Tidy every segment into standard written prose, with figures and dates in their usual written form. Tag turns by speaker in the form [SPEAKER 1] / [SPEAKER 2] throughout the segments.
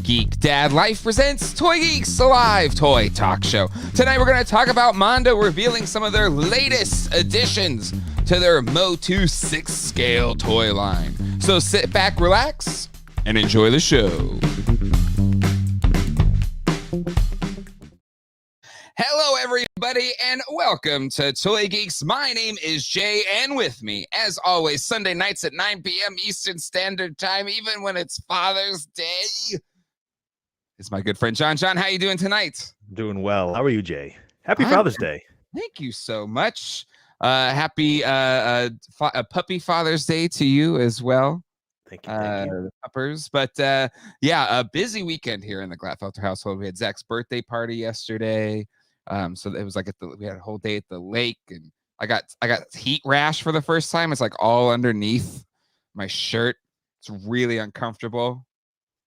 [SPEAKER 1] Geek Dad Life presents Toy Geeks, a live toy talk show. Tonight we're going to talk about Mondo revealing some of their latest additions to their MOTU 6-scale toy line. So sit back, relax, and enjoy the show. Hello, everybody, and welcome to Toy Geeks. My name is Jay, and with me, as always, Sunday nights at 9 p.m. Eastern Standard Time, even when it's Father's Day, it's my good friend John. John, how you doing tonight?
[SPEAKER 2] Doing well. How are you, Jay? Happy Father's Day.
[SPEAKER 1] Thank you so much. Happy Puppy Father's Day to you as well.
[SPEAKER 2] Thank you.
[SPEAKER 1] Puppers. But yeah, a busy weekend here in the Glatfelter household. We had Zach's birthday party yesterday. So it was like we had a whole day at the lake, and I got heat rash for the first time. It's like all underneath my shirt. It's really uncomfortable.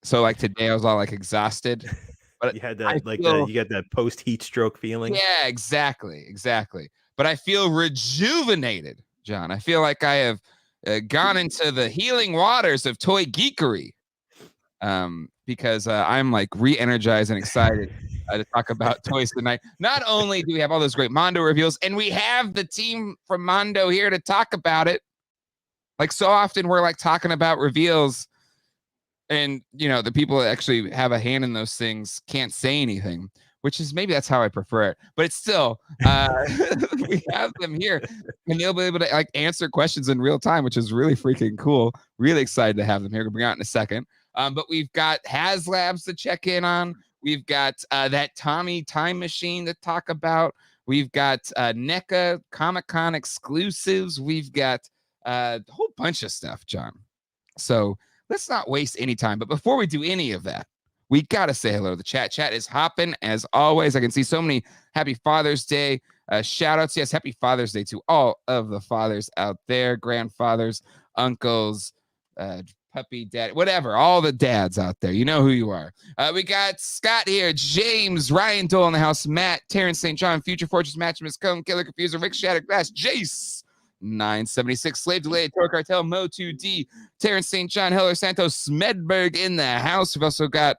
[SPEAKER 1] So like today I was all like exhausted. But
[SPEAKER 2] you had that you got that post heat stroke feeling.
[SPEAKER 1] Yeah, exactly. But I feel rejuvenated, John. I feel like I have gone into the healing waters of toy geekery. Because I'm like re-energized and excited to talk about toys tonight. Not only do we have all those great Mondo reveals, and we have the team from Mondo here to talk about it. Like so often we're like talking about reveals, and you know the people that actually have a hand in those things can't say anything, which is maybe that's how I prefer it. But it's still we have them here, and they'll be able to like answer questions in real time, which is really freaking cool. Really excited to have them here. We'll bring out in a second. But we've got Haslabs to check in on. We've got that TOMY Time Machine to talk about. We've got NECA Comic-Con exclusives. We've got a whole bunch of stuff, John. So let's not waste any time. But before we do any of that, we got to say hello to the chat. Chat is hopping as always. I can see so many happy Father's Day shout outs. Yes, happy Father's Day to all of the fathers out there, grandfathers, uncles, puppy dad, whatever, all the dads out there. You know who you are. We got Scott here, James, Ryan Dole in the house, Matt, Terrence St. John, Future Fortress, Maximus Cone, Killer Confuser, Rick Shattered Glass, Jace, 976, Slave Delayed, Toy Cartel, Mo2D, Terrence St. John, Heller Santos, Smedberg in the house. We've also got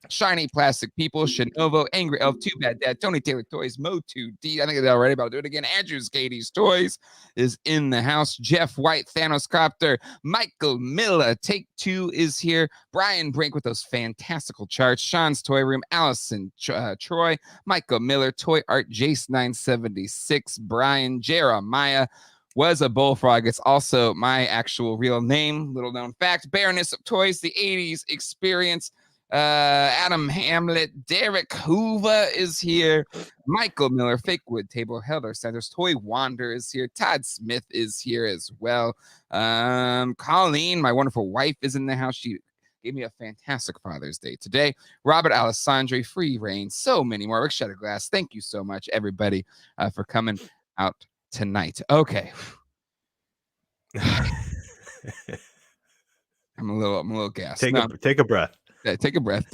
[SPEAKER 1] Shiny Plastic People, Shinovo, Angry Elf, Too Bad Dad, Tony Taylor Toys, Mo2D. I think I did already, but I'll do it again. Andrew's Katie's Toys is in the house. Jeff White, Thanos Copter, Michael Miller, Take Two is here. Brian Brink with those fantastical charts. Sean's Toy Room, Allison Troy, Michael Miller, Toy Art, Jace 976, Brian Jeremiah. Was a bullfrog. It's also my actual real name. Little known fact. Baroness of Toys, the 80s experience. Adam Hamlet, Derek Hoover is here. Michael Miller, Fakewood Table, Helder Sanders, Toy Wander is here. Todd Smith is here as well. Colleen, my wonderful wife, is in the house. She gave me a fantastic Father's Day today. Robert Alessandri, Free Reign, so many more. Rick Shatterglass, thank you so much, everybody, for coming out tonight. Okay. I'm a little gassed.
[SPEAKER 2] Take a breath.
[SPEAKER 1] Yeah, take a breath.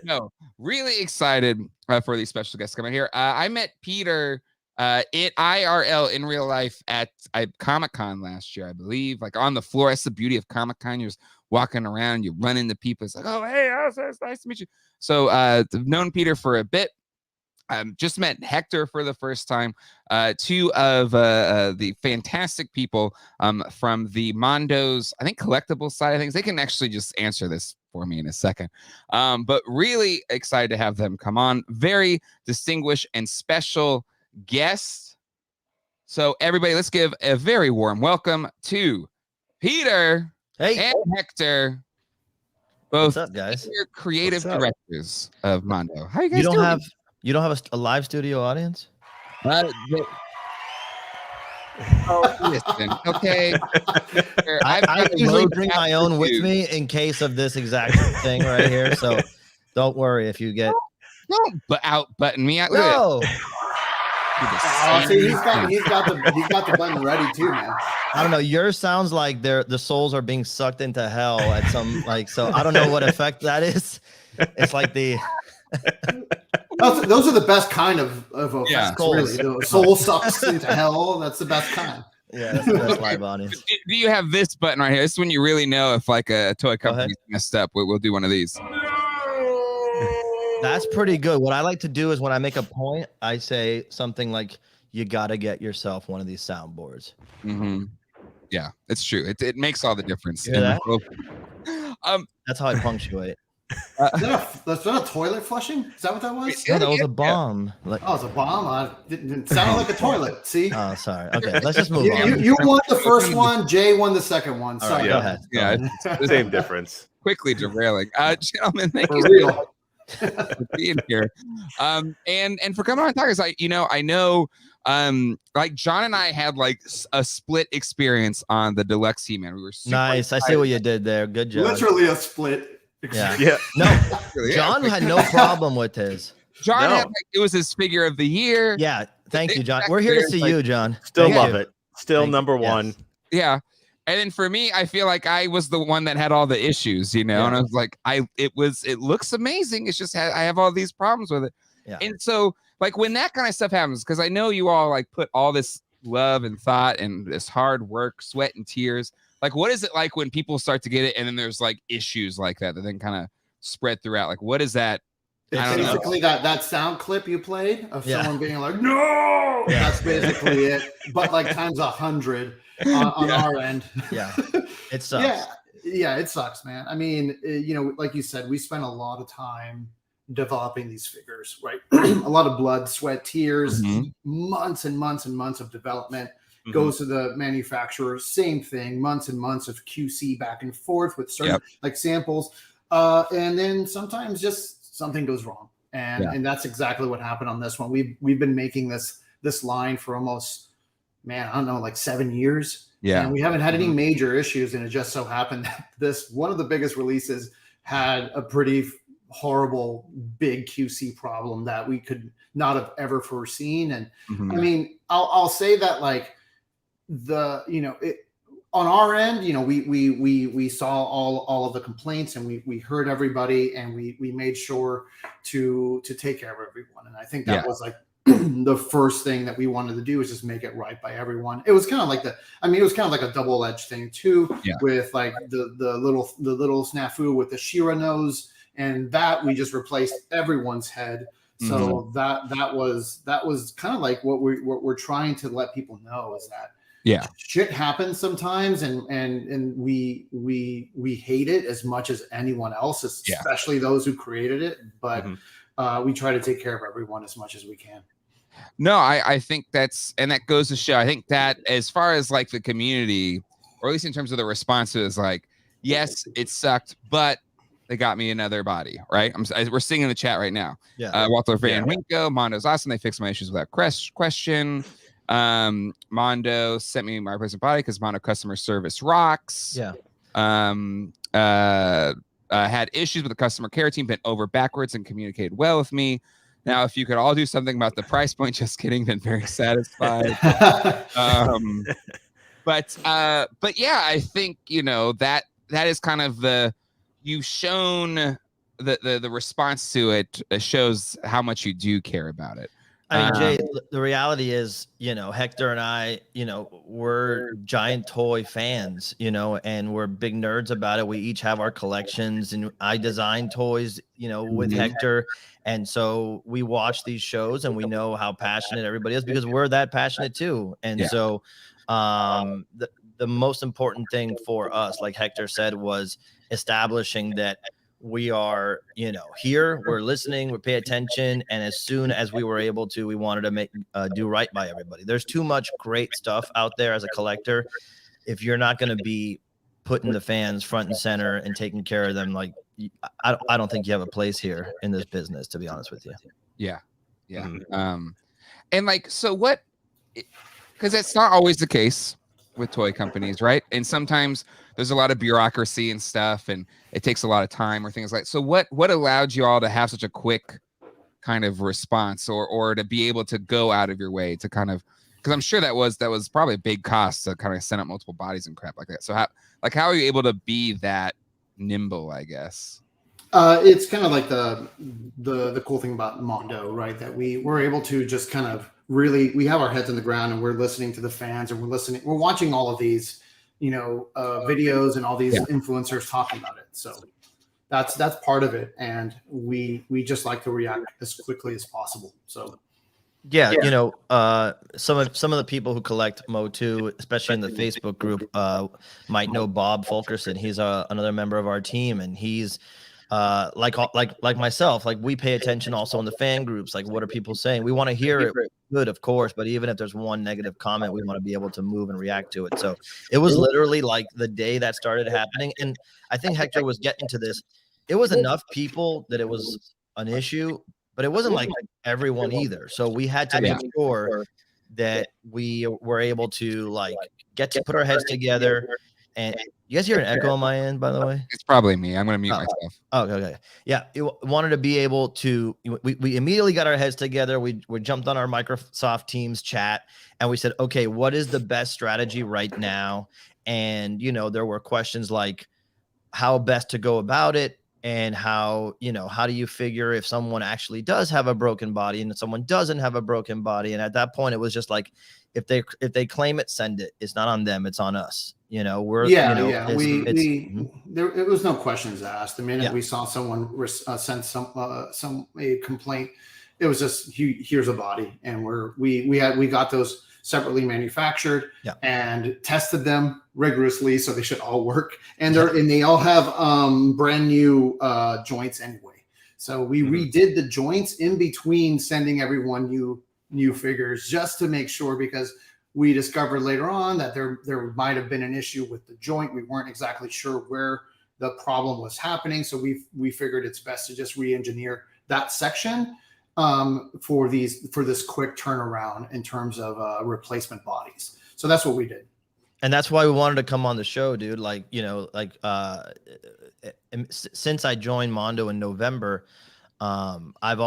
[SPEAKER 1] No, really excited for these special guests coming here. I met Peter IRL in real life at Comic-Con last year, I believe. Like on the floor. That's the beauty of Comic-Con. You're just walking around, you run into people. It's like, oh, hey, it's nice to meet you. So I've known Peter for a bit. Just met Hector for the first time. Two of the fantastic people from the Mondo's, I think, collectible side of things. They can actually just answer this for me in a second. But really excited to have them come on. Very distinguished and special guests. So everybody, let's give a very warm welcome to Peter and Hector. Both
[SPEAKER 3] What's up, guys?
[SPEAKER 1] Creative directors of Mondo. How you guys doing?
[SPEAKER 3] You don't have a live studio audience?
[SPEAKER 1] Oh, listen, okay.
[SPEAKER 3] I usually bring my own with me in case of this exact thing right here. So don't worry if you get.
[SPEAKER 1] Don't out-button me.
[SPEAKER 3] No.
[SPEAKER 4] See, he's got the button ready too, man.
[SPEAKER 3] I don't know. Yours sounds like the souls are being sucked into hell at some so I don't know what effect that is. It's like the.
[SPEAKER 4] Those are the best kind of effects, really. The soul sucks into hell. That's the best kind.
[SPEAKER 3] Yeah, that's the best live audience.
[SPEAKER 1] Do you have this button right here? This is when you really know if like a toy company's messed up. We'll do one of these.
[SPEAKER 3] That's pretty good. What I like to do is when I make a point, I say something like, "You got to get yourself one of these soundboards."
[SPEAKER 1] Yeah, it's true. It makes all the difference.
[SPEAKER 3] You hear that?
[SPEAKER 1] That's
[SPEAKER 3] how I punctuate.
[SPEAKER 4] That's not a toilet flushing? Is that what that was?
[SPEAKER 3] No, that was a bomb. Like,
[SPEAKER 4] oh, it's a bomb. It sounded like a toilet. See?
[SPEAKER 3] Oh, sorry. Okay, let's just move on.
[SPEAKER 4] You won the first one. Jay won the second one.
[SPEAKER 3] All
[SPEAKER 4] Sorry.
[SPEAKER 3] right, go ahead.
[SPEAKER 1] Yeah,
[SPEAKER 2] it's same difference.
[SPEAKER 1] Quickly derailing. Gentlemen, thank
[SPEAKER 4] For
[SPEAKER 1] you
[SPEAKER 4] real.
[SPEAKER 1] for being here. And for coming on and talking. I know like John and I had like a split experience on the deluxe He-Man. We were super
[SPEAKER 3] nice. I see what you did there. Good job.
[SPEAKER 4] Literally a split.
[SPEAKER 3] Yeah. No, John had no problem with his.
[SPEAKER 1] John had like, it was his figure of the year.
[SPEAKER 3] Yeah. Thank you, John. We're here to see you, John.
[SPEAKER 2] Still love it. Still number one.
[SPEAKER 3] Yes.
[SPEAKER 1] Yeah. And then for me, I feel like I was the one that had all the issues, and I was like, it looks amazing. It's just I have all these problems with it.
[SPEAKER 3] Yeah.
[SPEAKER 1] And so like when that kind of stuff happens, because I know you all like put all this love and thought and this hard work, sweat and tears. Like, what is it like when people start to get it and then there's like issues like that then kind of spread throughout? Like, what is that?
[SPEAKER 4] It's basically that sound clip you played of someone being like, no, that's basically it. But like times 100 on our end.
[SPEAKER 3] Yeah, it sucks.
[SPEAKER 4] Yeah, it sucks, man. I mean, like you said, we spent a lot of time developing these figures, right? A lot of blood, sweat, tears, months and months and months of development. Goes to the manufacturer, same thing, months and months of QC back and forth with certain like samples. And then sometimes just something goes wrong. And that's exactly what happened on this one. We've been making this line for almost, man, I don't know, like 7 years.
[SPEAKER 1] Yeah.
[SPEAKER 4] And we haven't had any major issues. And it just so happened that this one of the biggest releases had a pretty horrible big QC problem that we could not have ever foreseen. And I mean, I'll say that like on our end, we saw all of the complaints and we heard everybody and we made sure to take care of everyone. And I think that was like the first thing that we wanted to do is just make it right by everyone. It was kind of like it was kind of like a double-edged thing too, with like the little snafu with the Shira nose, and that we just replaced everyone's head. So that was kind of like what we're trying to let people know is that shit happens sometimes, and we hate it as much as anyone else, especially those who created it. But we try to take care of everyone as much as we can.
[SPEAKER 1] No, I think that goes to show. I think that as far as like the community, or at least in terms of the response to it, is like, yes, it sucked, but they got me another body, right? We're seeing in the chat right now. Walter Van Winkle, Mondo's awesome. They fixed my issues without question. Mondo sent me my replacement body because Mondo customer service rocks. Had issues with the customer care team, bent over backwards and communicated well with me. Now, if you could all do something about the price point, just kidding, been very satisfied. But yeah, I think that is kind of you've shown the response to it shows how much you do care about it.
[SPEAKER 3] I mean, Jay, the reality is, Hector and I, we're giant toy fans, and we're big nerds about it. We each have our collections, and I design toys, with Hector. And so we watch these shows and we know how passionate everybody is because we're that passionate too. And so the most important thing for us, like Hector said, was establishing that we are, here, we're listening, we pay attention. And as soon as we were able to, we wanted to do right by everybody. There's too much great stuff out there as a collector. If you're not going to be putting the fans front and center and taking care of them, like, I don't think you have a place here in this business, to be honest with you.
[SPEAKER 1] Yeah. And like, so what, because it's not always the case with toy companies, right? And sometimes there's a lot of bureaucracy and stuff, and it takes a lot of time or things like. So what allowed you all to have such a quick kind of response, or to be able to go out of your way to kind of, because I'm sure that was probably a big cost to kind of send up multiple bodies and crap like that. So how are you able to be that nimble, I guess?
[SPEAKER 4] It's kind of like the cool thing about Mondo, right? That we were able to just kind of really, we have our heads in the ground and we're listening to the fans and we're watching all of these, videos and all these influencers talking about it. So that's part of it. And we just like to react as quickly as possible. So
[SPEAKER 3] yeah. Some of the people who collect MOTU, especially in the Facebook group, might know Bob Fulkerson. He's another member of our team, and he's like myself. Like, we pay attention also in the fan groups. Like, what are people saying? We want to hear it good, of course, but even if there's one negative comment, we want to be able to move and react to it. So it was literally like the day that started happening, and I think Hector was getting to this. It was enough people that it was an issue, but it wasn't like everyone either. So we had to make sure that we were able to get to put our heads together. And you guys hear an echo on my end, by the way?
[SPEAKER 1] It's probably me. I'm going to mute myself.
[SPEAKER 3] Oh, okay. Yeah. Wanted to be able to, we immediately got our heads together. We jumped on our Microsoft Teams chat and we said, okay, what is the best strategy right now? And, there were questions like how best to go about it. And how do you figure if someone actually does have a broken body and someone doesn't have a broken body? And at that point, it was just like, if they claim it, send it. It's not on them. It's on us. It
[SPEAKER 4] was no questions asked. The minute we saw someone send a complaint, it was just, here's a body. And we got those separately manufactured and tested them rigorously, so they should all work, and they all have brand new joints anyway. So we redid the joints in between sending everyone new figures, just to make sure, because we discovered later on that there might have been an issue with the joint. We weren't exactly sure where the problem was happening, so we figured it's best to just re-engineer that section for this quick turnaround in terms of replacement bodies. So that's what we did.
[SPEAKER 3] And that's why we wanted to come on the show, dude. Since I joined Mondo in November, I've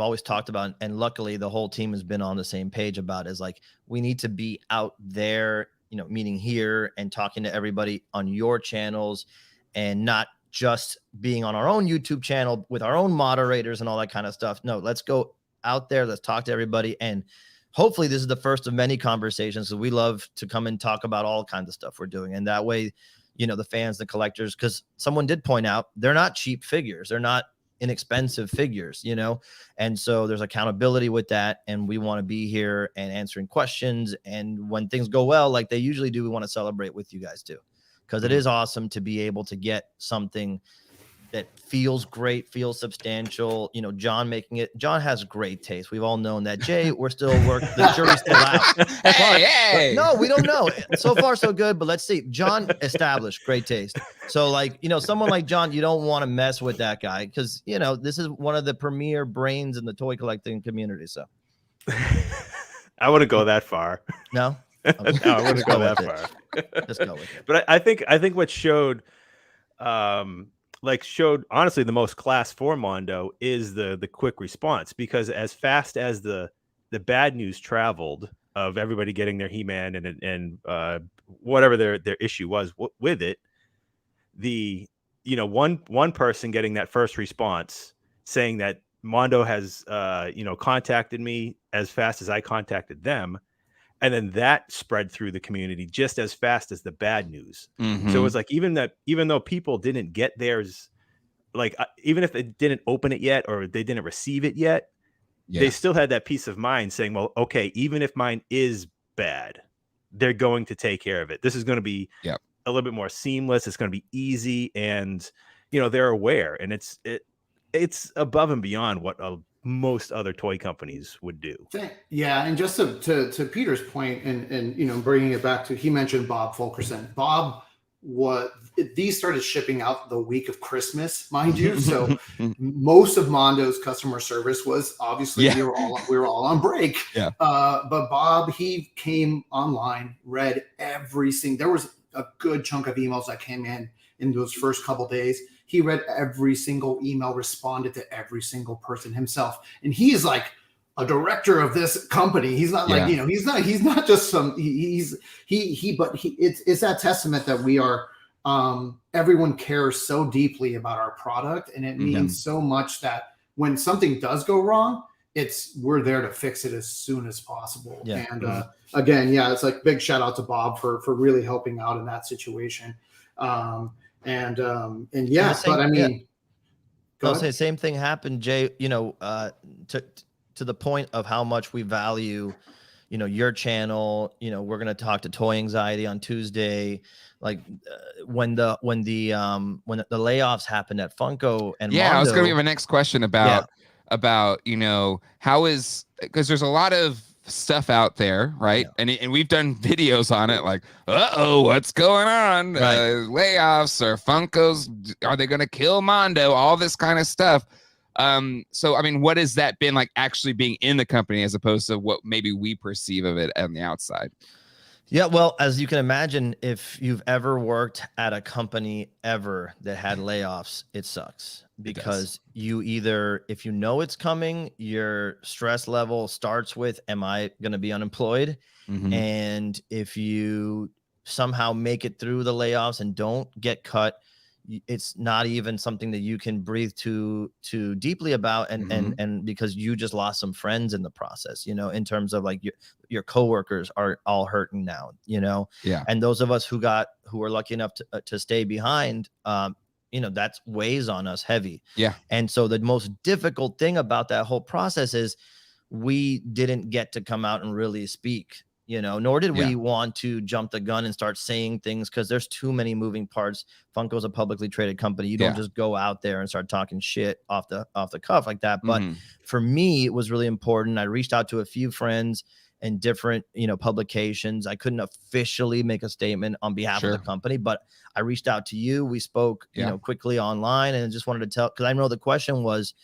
[SPEAKER 3] always talked about, and luckily the whole team has been on the same page about it, is like, we need to be out there, meeting here and talking to everybody on your channels, and not just being on our own YouTube channel with our own moderators and all that kind of stuff. No, let's go out there. Let's talk to everybody. And hopefully this is the first of many conversations. So we love to come and talk about all kinds of stuff we're doing. And that way, the fans, the collectors, because someone did point out, they're not cheap figures. They're not inexpensive figures, and so there's accountability with that. And we want to be here and answering questions. And when things go well, like they usually do, we want to celebrate with you guys too, because it is awesome to be able to get something that feels great, feels substantial. John making it. John has great taste. We've all known that. Jay, we're still working. The jury's still out.
[SPEAKER 1] Hey.
[SPEAKER 3] No, we don't know. So far, so good. But let's see. John established great taste. So, someone like John, you don't want to mess with that guy, because this is one of the premier brains in the toy collecting community. So,
[SPEAKER 2] I wouldn't go that far.
[SPEAKER 3] No,
[SPEAKER 2] okay. No, I wouldn't go that far.
[SPEAKER 3] Just go with it.
[SPEAKER 2] But I think what showed honestly the most class for Mondo is the quick response, because as fast as the bad news traveled of everybody getting their He-Man and whatever their issue was with it, the one person getting that first response saying that Mondo has contacted me as fast as I contacted them. And then that spread through the community just as fast as the bad news. So it was like, even though people didn't get theirs, even if they didn't open it yet or they didn't receive it yet, they still had that peace of mind saying, well, okay, even if mine is bad, they're going to take care of it. This is going to be a little bit more seamless. It's going to be easy. And, they're aware. And it's above and beyond what most other toy companies would do.
[SPEAKER 4] Yeah, and just to Peter's point, and bringing it back to, he mentioned Bob Fulkerson. Bob, these started shipping out the week of Christmas, mind you. So most of Mondo's customer service was obviously we were all on break. Yeah. But Bob, he came online, read everything. There was a good chunk of emails that came in those first couple days. He read every single email, responded to every single person himself. And he is like a director of this company. He's not like, he's not just some, it's that testament that we are, everyone cares so deeply about our product. And it means so much that when something does go wrong, we're there to fix it as soon as possible.
[SPEAKER 3] Yeah.
[SPEAKER 4] And again, yeah, it's like big shout out to Bob for really helping out in that situation. And yeah, but I mean,
[SPEAKER 3] I'll say same thing happened, Jay, you know, to the point of how much we value, you know, your channel. You know, we're going to talk to Toy Anxiety on Tuesday. Like when the layoffs happened at Funko and
[SPEAKER 1] yeah,
[SPEAKER 3] Mondo,
[SPEAKER 1] I was going to be my next question about, you know, how is, because there's a lot of stuff out there, right? Yeah. And we've done videos on it, like, what's going on? Right. Layoffs or Funkos, are they going to kill Mondo? All this kind of stuff. So I mean, what has that been like actually being in the company as opposed to what maybe we perceive of it on the outside?
[SPEAKER 3] Yeah, well, as you can imagine, if you've ever worked at a company ever that had layoffs, it sucks, because you either, if you know it's coming, your stress level starts with, am I going to be unemployed? Mm-hmm. And if you somehow make it through the layoffs and don't get cut, it's not even something that you can breathe too deeply about, and mm-hmm. and because you just lost some friends in the process, you know, in terms of like your coworkers are all hurting now, you know. Yeah. And those of us who were lucky enough to stay behind, you know, that weighs on us heavy. Yeah. And so the most difficult thing about that whole process is we didn't get to come out and really speak, you know, nor did we want to jump the gun and start saying things, because there's too many moving parts. Funko's a publicly traded company. You don't just go out there and start talking shit off the cuff like that. But for me, it was really important. I reached out to a few friends and different, you know, publications. I couldn't officially make a statement on behalf of the company, but I reached out to you. We spoke, you know, quickly online, and just wanted to tell, because I know the question was,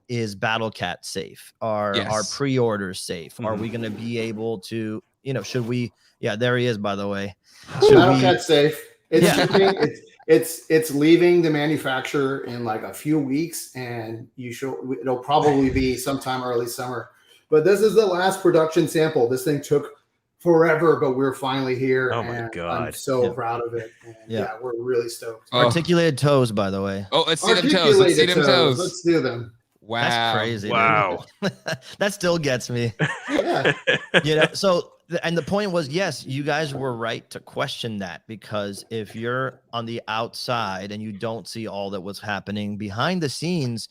[SPEAKER 3] is Battle Cat safe? Are pre-orders safe? Mm-hmm. Are we going to be able to, you know, should we? Yeah, there he is, by the way.
[SPEAKER 4] Battle Cat's safe. It's leaving the manufacturer in like a few weeks, and it'll probably be sometime early summer. But this is the last production sample. This thing took forever, but we're finally here. Oh my God. I'm so proud of it. And we're really stoked.
[SPEAKER 3] Articulated toes, by the way.
[SPEAKER 1] Oh, let's see them toes. Let's see them toes.
[SPEAKER 4] Let's do them.
[SPEAKER 1] Wow.
[SPEAKER 3] That's crazy.
[SPEAKER 2] Wow.
[SPEAKER 3] That still gets me. Yeah. You know, so, and the point was, yes, you guys were right to question that, because if you're on the outside and you don't see all that was happening behind the scenes,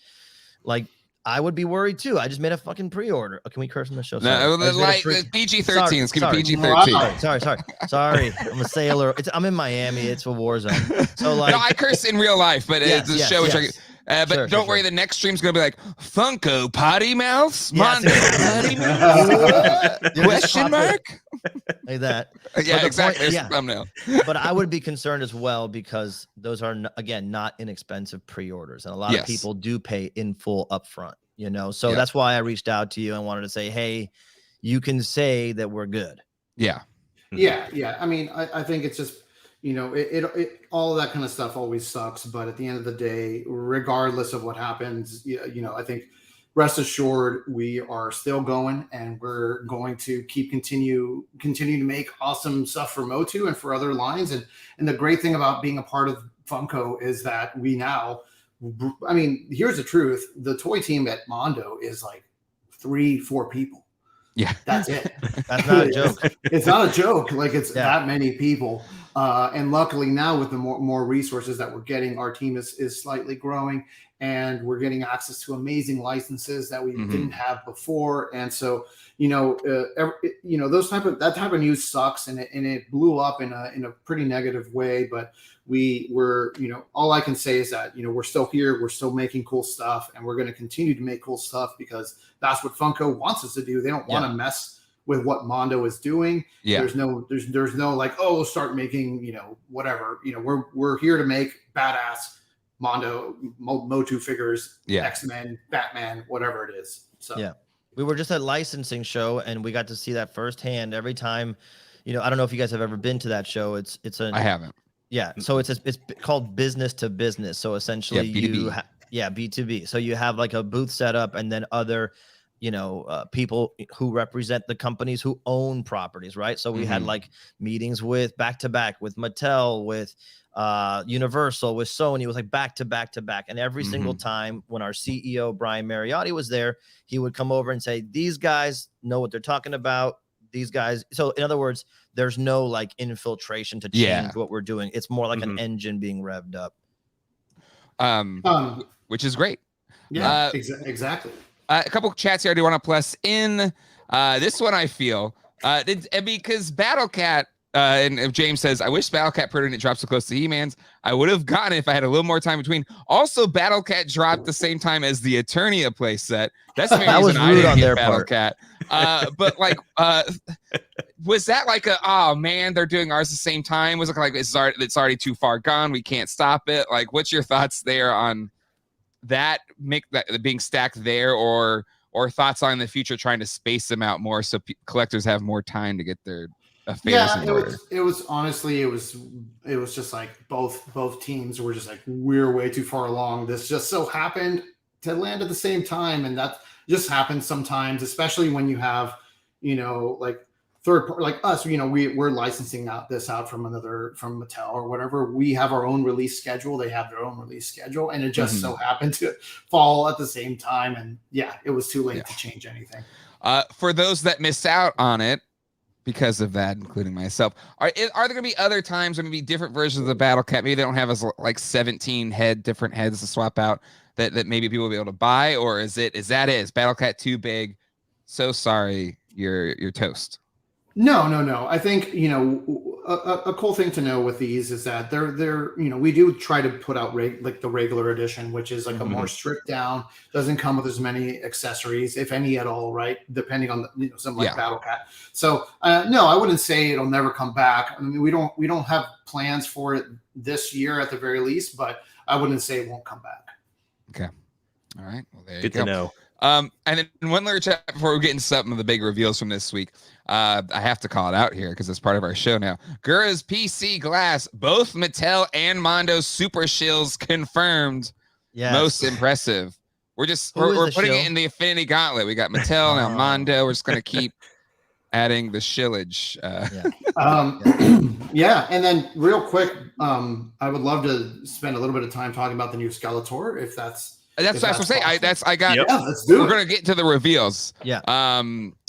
[SPEAKER 3] like, I would be worried too. I just made a fucking pre-order. Oh, can we curse on the show?
[SPEAKER 1] No, PG-13. It's gonna be PG-13.
[SPEAKER 3] Sorry. I'm a sailor. I'm in Miami. It's a war zone. So like,
[SPEAKER 1] no, I curse in real life, but it's a show. But don't worry, the next stream's gonna be like Funko potty mouths, Mondo potty mouths? Question mark?
[SPEAKER 3] Like that.
[SPEAKER 1] Yeah, exactly. Thumbnail.
[SPEAKER 3] But I would be concerned as well, because those are again not inexpensive pre-orders, and a lot of people do pay in full upfront. You know, so that's why I reached out to you and wanted to say, hey, you can say that we're good.
[SPEAKER 1] Yeah.
[SPEAKER 4] Yeah. I mean, I think it's just, you know, it all of that kind of stuff always sucks, but at the end of the day, regardless of what happens, you know, I think rest assured we are still going, and we're going to continue to make awesome stuff for MOTU and for other lines. And the great thing about being a part of Funko is that we now, I mean, here's the truth: the toy team at Mondo is like 3-4 people.
[SPEAKER 1] Yeah,
[SPEAKER 4] that's it.
[SPEAKER 3] That's not a joke.
[SPEAKER 4] It's not a joke. Like, it's that many people. And luckily now, with the more resources that we're getting, our team is slightly growing, and we're getting access to amazing licenses that we didn't have before. And so, you know, that type of news sucks, and it blew up in a pretty negative way. But we're, you know, all I can say is that, you know, we're still here, we're still making cool stuff, and we're going to continue to make cool stuff, because that's what Funko wants us to do. They don't want to mess with what Mondo is doing. Yeah. There's no like, oh, start making, you know, whatever, you know, we're here to make badass Mondo MOTU figures, X-Men, Batman, whatever it is. So
[SPEAKER 3] we were just at licensing show, and we got to see that firsthand. Every time, you know, I don't know if you guys have ever been to that show.
[SPEAKER 1] I haven't.
[SPEAKER 3] Yeah. So it's called business to business. So essentially B2B. B2B. So you have like a booth set up, and then other people who represent the companies who own properties, right? So we had like meetings with back to back with Mattel, with Universal, with Sony. It was like back to back to back. And every single time when our CEO, Brian Mariotti, was there, he would come over and say, these guys know what they're talking about. These guys. So in other words, there's no like infiltration to change what we're doing. It's more like an engine being revved up.
[SPEAKER 1] Which is great.
[SPEAKER 4] Yeah, exactly.
[SPEAKER 1] A couple of chats here I do want to plus in. This one I feel because Battlecat and James says, I wish Battlecat Predator dropped so close to He-Man's. I would have gotten it if I had a little more time between. Also, Battlecat dropped the same time as the Eternia playset. That's the
[SPEAKER 3] that was
[SPEAKER 1] reason I
[SPEAKER 3] rude
[SPEAKER 1] didn't
[SPEAKER 3] on
[SPEAKER 1] get
[SPEAKER 3] their
[SPEAKER 1] Battlecat. But like, was that like oh man, they're doing ours the same time? Was it like it's already too far gone? We can't stop it. Like, what's your thoughts there on that? Make that being stacked there, or thoughts on the future trying to space them out more so collectors have more time to get their affairs in order?
[SPEAKER 4] It was honestly, it was just like both teams were just like, we're way too far along. This just so happened to land at the same time, and that just happens sometimes, especially when you have, like third party, like us, we're licensing this out from Mattel or whatever. We have our own release schedule. They have their own release schedule, and it just so happened to fall at the same time. And it was too late to change anything.
[SPEAKER 1] For those that missed out on it because of that, including myself, are there going to be other times? There going to be different versions of the Battle Cat? Maybe they don't have as like 17 different heads to swap out that maybe people will be able to buy, or is Battle Cat too big? So sorry, you're toast.
[SPEAKER 4] No. I think, a cool thing to know with these is that they're we do try to put out like the regular edition, which is like a more stripped down, doesn't come with as many accessories, if any at all, right? Depending on something like Battle Cat. So no, I wouldn't say it'll never come back. I mean, we don't have plans for it this year at the very least, but I wouldn't say it won't come back.
[SPEAKER 1] Okay. All right. Well, there
[SPEAKER 2] Good
[SPEAKER 1] you go.
[SPEAKER 2] to know.
[SPEAKER 1] And then one little chat before we get into some of the big reveals from this week. I have to call it out here because it's part of our show now. Gura's PC Glass, both Mattel and Mondo super shills confirmed.
[SPEAKER 3] Yes.
[SPEAKER 1] Most impressive. We're putting it in the Infinity Gauntlet. We got Mattel now, Mondo. We're just gonna keep adding the shillage.
[SPEAKER 4] And then real quick, I would love to spend a little bit of time talking about the new Skeletor, if that's
[SPEAKER 1] what I'm saying.
[SPEAKER 4] let's do it.
[SPEAKER 1] We're gonna get to the reveals.
[SPEAKER 3] Yeah.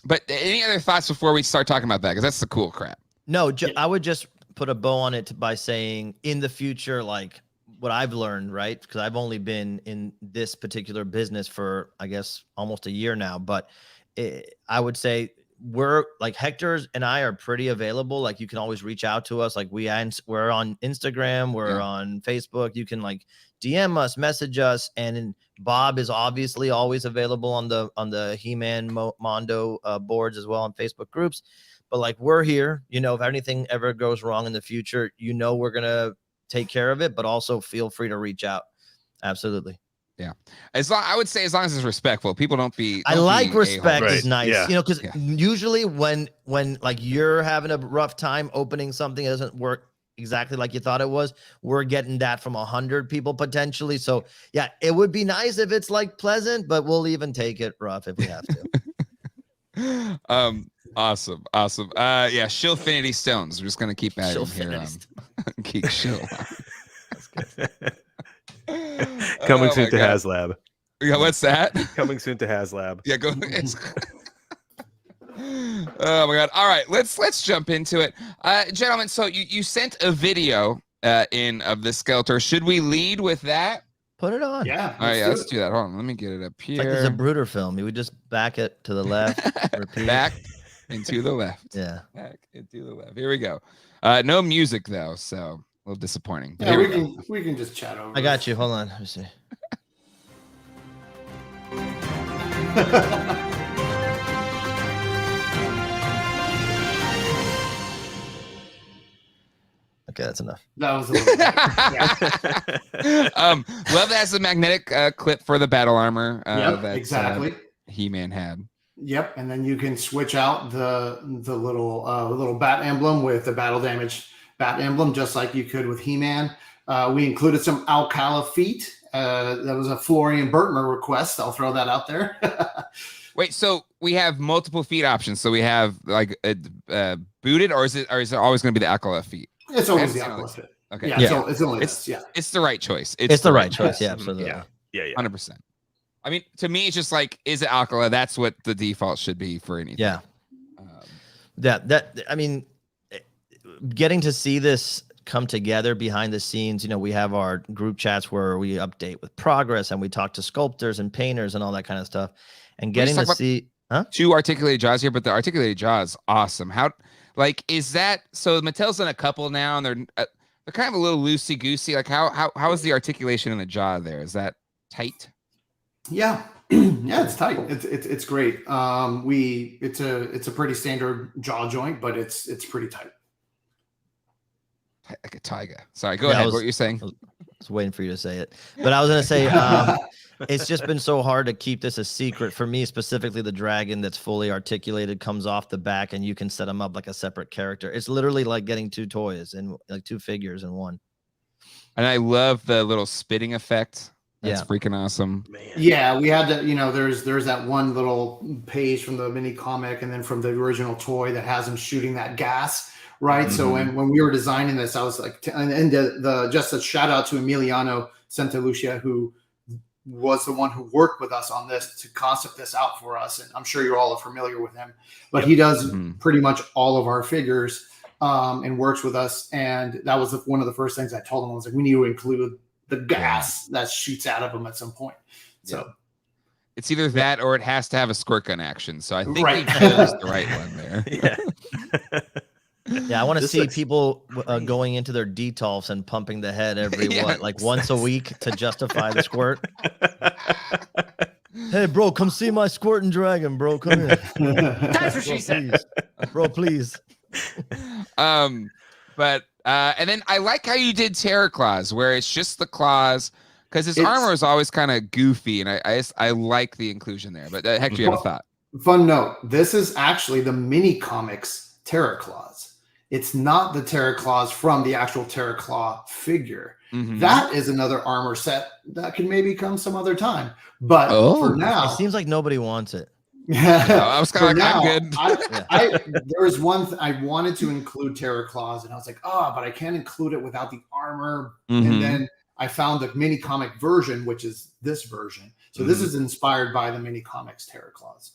[SPEAKER 1] But any other thoughts before we start talking about that? Because that's the cool crap.
[SPEAKER 3] No, I would just put a bow on it by saying in the future, like what I've learned, right? Because I've only been in this particular business for, I guess, almost a year now. But I would say we're like Hector and I are pretty available. Like you can always reach out to us. Like we're on Instagram, we're on Facebook. You can like DM us, message us, and Bob is obviously always available on the He-Man Mondo boards as well on Facebook groups. But like we're here, if anything ever goes wrong in the future, we're gonna take care of it. But also feel free to reach out. Absolutely.
[SPEAKER 1] Yeah, I would say as long as it's respectful, people don't be.
[SPEAKER 3] I like respect is nice,
[SPEAKER 2] Yeah.
[SPEAKER 3] Because usually when like you're having a rough time opening something that doesn't work exactly like you thought it was, we're getting that from 100 people potentially. So yeah, it would be nice if it's like pleasant, but we'll even take it rough if we have to.
[SPEAKER 1] Awesome. Shillfinity Stones. We're just gonna keep adding here. Geek Shill.
[SPEAKER 3] That's good.
[SPEAKER 2] Coming soon to Haslab.
[SPEAKER 1] Yeah, what's that?
[SPEAKER 2] Coming soon to Haslab.
[SPEAKER 1] Yeah, go. Oh my god! All right, let's jump into it, gentlemen. So you sent a video in of the Skeletor. Should we lead with that?
[SPEAKER 3] Put it on.
[SPEAKER 4] Yeah.
[SPEAKER 1] All right, let's do that. Hold on, let me get it up here.
[SPEAKER 3] It's like there's a Brooder film. You would just back it to the left, repeat.
[SPEAKER 1] Back and to the left.
[SPEAKER 3] Yeah.
[SPEAKER 1] Back and to the left. Here we go. No music though, so a little disappointing.
[SPEAKER 4] Yeah, we can just chat over.
[SPEAKER 3] I got you. Hold on. Let me see. Okay, that's enough.
[SPEAKER 4] That was a little bit,
[SPEAKER 1] love that has a magnetic clip for the battle armor.
[SPEAKER 4] Yep, exactly.
[SPEAKER 1] He-Man had.
[SPEAKER 4] Yep, and then you can switch out the little bat emblem with the battle damage bat emblem, just like you could with He-Man. We included some Alcala feet. That was a Florian Bertmer request. I'll throw that out there.
[SPEAKER 1] Wait, so we have multiple feet options. So we have like booted, or is it always going to be the Alcala feet?
[SPEAKER 4] It's always the Alcala fit.
[SPEAKER 1] Okay.
[SPEAKER 4] Yeah, it's only this. Yeah,
[SPEAKER 1] it's the right choice.
[SPEAKER 3] It's the right choice. Yeah, absolutely.
[SPEAKER 2] Yeah.
[SPEAKER 1] 100%. I mean, to me, it's just like, is it Alcala? That's what the default should be for anything.
[SPEAKER 3] Yeah. I mean, getting to see this come together behind the scenes, you know, we have our group chats where we update with progress and we talk to sculptors and painters and all that kind of stuff. And getting to see
[SPEAKER 1] 2 articulated jaws here, but the articulated jaw is awesome. How, like, is that so? Mattel's done a couple now, and they're kind of a little loosey goosey. Like, how is the articulation in the jaw there? Is that tight?
[SPEAKER 4] Yeah, yeah, it's tight. It's great. It's a pretty standard jaw joint, but it's pretty tight.
[SPEAKER 1] Like a tiger. Sorry, go ahead. What you're saying?
[SPEAKER 3] I was waiting for you to say it, but I was gonna say it's just been so hard to keep this a secret for me, specifically the dragon that's fully articulated comes off the back, and you can set them up like a separate character. It's literally like getting 2 toys and like 2 figures in one.
[SPEAKER 1] And I love the little spitting effect. That's freaking awesome.
[SPEAKER 2] Man.
[SPEAKER 4] Yeah, we had to, you know, there's that one little page from the mini comic and then from the original toy that has him shooting that gas, right? Mm-hmm. So when we were designing this, I was like, and just a shout out to Emiliano Santalucia, who was the one who worked with us on this to concept this out for us. And I'm sure you're all familiar with him, but he does pretty much all of our figures and works with us. And that was one of the first things I told him. I was like, we need to include the gas that shoots out of them at some point. So
[SPEAKER 1] it's either that or it has to have a squirt gun action. So I think they chose the right one there.
[SPEAKER 3] Yeah, I want to see people going into their detolfs and pumping the head every once a week to justify the squirt. Hey, bro, come see my squirting dragon, bro. Come here.
[SPEAKER 5] That's what she said.
[SPEAKER 3] Bro, please.
[SPEAKER 1] But and then I like how you did Terror Claws, where it's just the claws, because his armor is always kind of goofy, and I like the inclusion there. But Hector, you have a thought.
[SPEAKER 4] Fun note: this is actually the mini comics Terror Claws. It's not the Terror Claws from the actual Terror Claw figure. Mm-hmm. That is another armor set that can maybe come some other time. But for now,
[SPEAKER 3] it seems like nobody wants it.
[SPEAKER 4] Yeah,
[SPEAKER 1] I was kind of like, I'm
[SPEAKER 4] good. There was one I wanted to include Terror Claws, and I was like, but I can't include it without the armor. Mm-hmm. And then I found the mini comic version, which is this version. So this is inspired by the mini comics Terror Claws.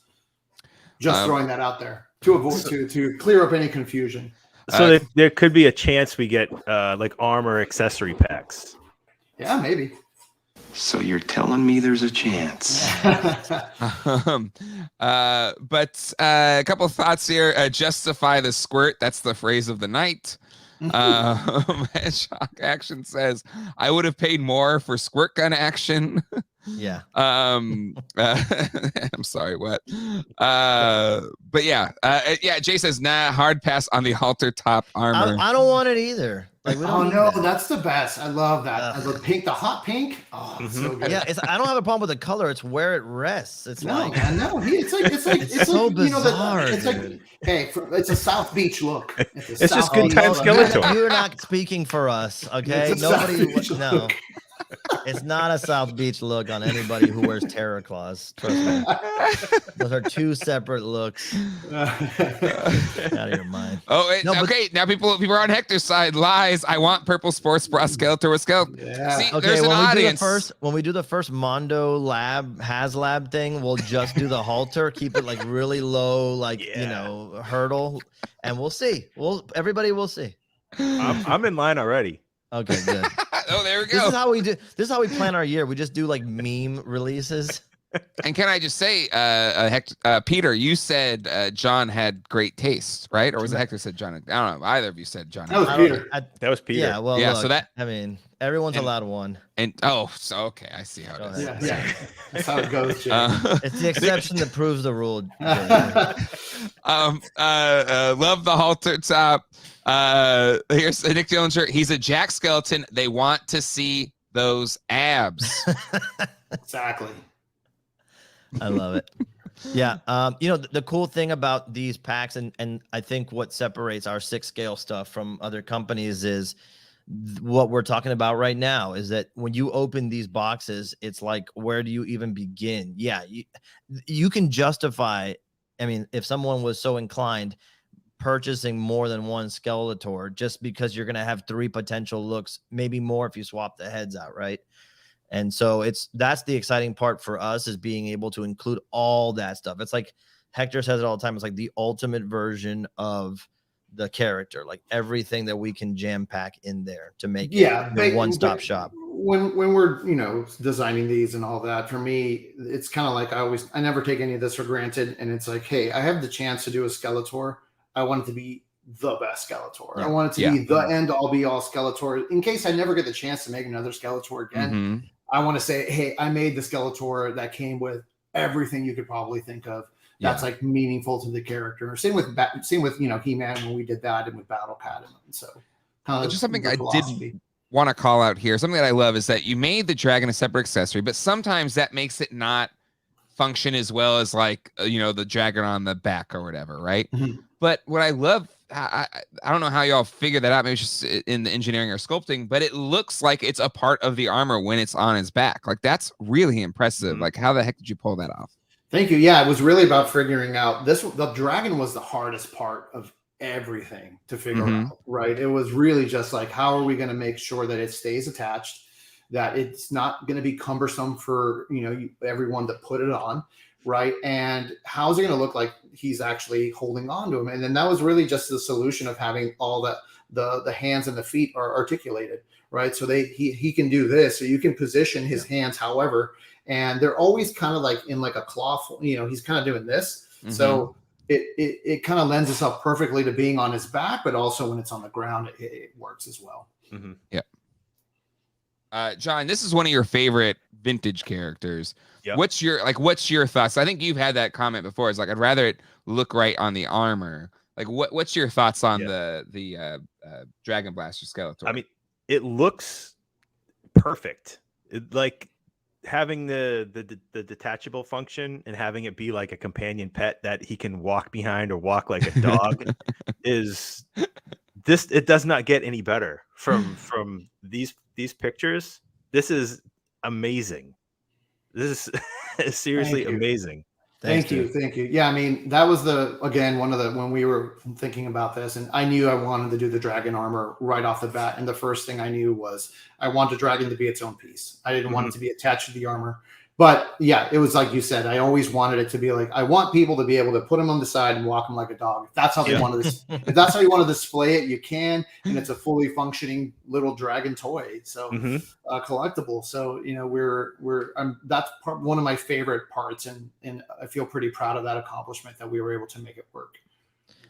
[SPEAKER 4] Just throwing that out there to avoid to clear up any confusion.
[SPEAKER 2] So there could be a chance we get like armor accessory packs.
[SPEAKER 4] Yeah, maybe.
[SPEAKER 6] So you're telling me there's a chance.
[SPEAKER 1] But a couple of thoughts here. Justify the squirt. That's the phrase of the night. Shock Action says, I would have paid more for squirt gun action.
[SPEAKER 3] Yeah.
[SPEAKER 1] I'm sorry, what? But yeah, Jay says, nah, hard pass on the halter top armor.
[SPEAKER 3] I don't want it either. Like, we don't
[SPEAKER 4] that's the best. I love that. The pink, the hot pink. Oh, it's so good.
[SPEAKER 3] Yeah, I don't have a problem with the color. It's where it rests. It's
[SPEAKER 4] it's
[SPEAKER 3] so
[SPEAKER 4] like,
[SPEAKER 3] bizarre.
[SPEAKER 4] It's like, hey, it's a South Beach look.
[SPEAKER 2] It's just good time Skeletor.
[SPEAKER 3] You're not speaking for us, okay? No. It's not a South Beach look on anybody who wears Terror Claws. Trust me. Those are 2 separate looks. Out of your mind.
[SPEAKER 1] Okay. Now people are on Hector's side. Lies. I want purple sports bra Skeletor with Skeletor.
[SPEAKER 4] Yeah.
[SPEAKER 1] See, there's an audience.
[SPEAKER 3] When we do the first Mondo Haslab thing, we'll just do the halter, keep it like really low, hurdle, and we'll see. Everybody will see.
[SPEAKER 2] I'm in line already.
[SPEAKER 3] Okay, good.
[SPEAKER 1] There we go.
[SPEAKER 3] This is how we do. This is how we plan our year. We just do like meme releases.
[SPEAKER 1] And can I just say, Peter, you said John had great taste, right? Or was it Hector said John? I don't know. Either of you said John.
[SPEAKER 4] That was Peter.
[SPEAKER 2] That was Peter.
[SPEAKER 3] Yeah. Well,
[SPEAKER 1] yeah.
[SPEAKER 3] Look,
[SPEAKER 1] So that
[SPEAKER 3] everyone's allowed one.
[SPEAKER 1] And okay, I see how it is.
[SPEAKER 4] Yeah. That's how it goes.
[SPEAKER 3] It's the exception that proves the rule.
[SPEAKER 1] Love the halter top. Here's Nick Dillinger. He's a Jack skeleton. They want to see those abs.
[SPEAKER 4] Exactly.
[SPEAKER 3] I love it. Yeah. The cool thing about these packs, and I think what separates our 6 scale stuff from other companies is what we're talking about right now is that when you open these boxes, it's like, where do you even begin? Yeah, you can justify. I mean, if someone was so inclined, purchasing more than one Skeletor just because you're going to have 3 potential looks, maybe more if you swap the heads out, right? And so that's the exciting part for us, is being able to include all that stuff. It's like Hector says it all the time. It's like the ultimate version of the character, like everything that we can jam pack in there to make it a one-stop shop.
[SPEAKER 4] When we're, you know, designing these and all that, for me, it's kind of like I never take any of this for granted. And it's like, hey, I have the chance to do a Skeletor. I want it to be the best Skeletor. I want it to be the end all be all Skeletor. In case I never get the chance to make another Skeletor again, I want to say, hey, I made the Skeletor that came with everything you could probably think of. That's like meaningful to the character. Same with you know, He-Man when we did that, and with Battle Cat. And so
[SPEAKER 1] just something I did want to call out here. Something that I love is that you made the dragon a separate accessory, but sometimes that makes it not function as well as like you know, the dragon on the back or whatever, right? But what I love, I don't know how y'all figure that out. Maybe it's just in the engineering or sculpting, but it looks like it's a part of the armor when it's on his back. Like, that's really impressive. Like, how the heck did you pull that off?
[SPEAKER 4] Thank you. Yeah, it was really about figuring out this. The dragon was the hardest part of everything to figure out, right? It was really just like, how are we going to make sure that it stays attached, that it's not going to be cumbersome for, you know, everyone to put it on, right? And how's it going to look like he's actually holding on to him? And then that was really just the solution of having all the hands and the feet are articulated, right? So he can do this, so you can position his hands however. And they're always kind of like in like a claw, you know, he's kind of doing this. So it kind of lends itself perfectly to being on his back, but also when it's on the ground, it works as well.
[SPEAKER 1] Yeah. John, this is one of your favorite vintage characters. What's your thoughts? I think you've had that comment before. It's like, I'd rather it look right on the armor. Like, what's your thoughts on the Dragon Blaster Skeletor?
[SPEAKER 2] I mean, it looks perfect. Like, having the detachable function and having it be like a companion pet that he can walk behind or walk like a dog is this. It does not get any better from these pictures. This is amazing. This is seriously amazing.
[SPEAKER 4] Thank you. Yeah, I mean, that was when we were thinking about this, and I knew I wanted to do the dragon armor right off the bat. And the first thing I knew was I want the dragon to be its own piece. I didn't want it to be attached to the armor. But yeah, it was like you said, I always wanted it to be like, I want people to be able to put him on the side and walk him like a dog. If that's how they want to, if that's how you want to display it, you can. And it's a fully functioning little dragon toy. So collectible. So, you know, that's one of my favorite parts. And I feel pretty proud of that accomplishment that we were able to make it work.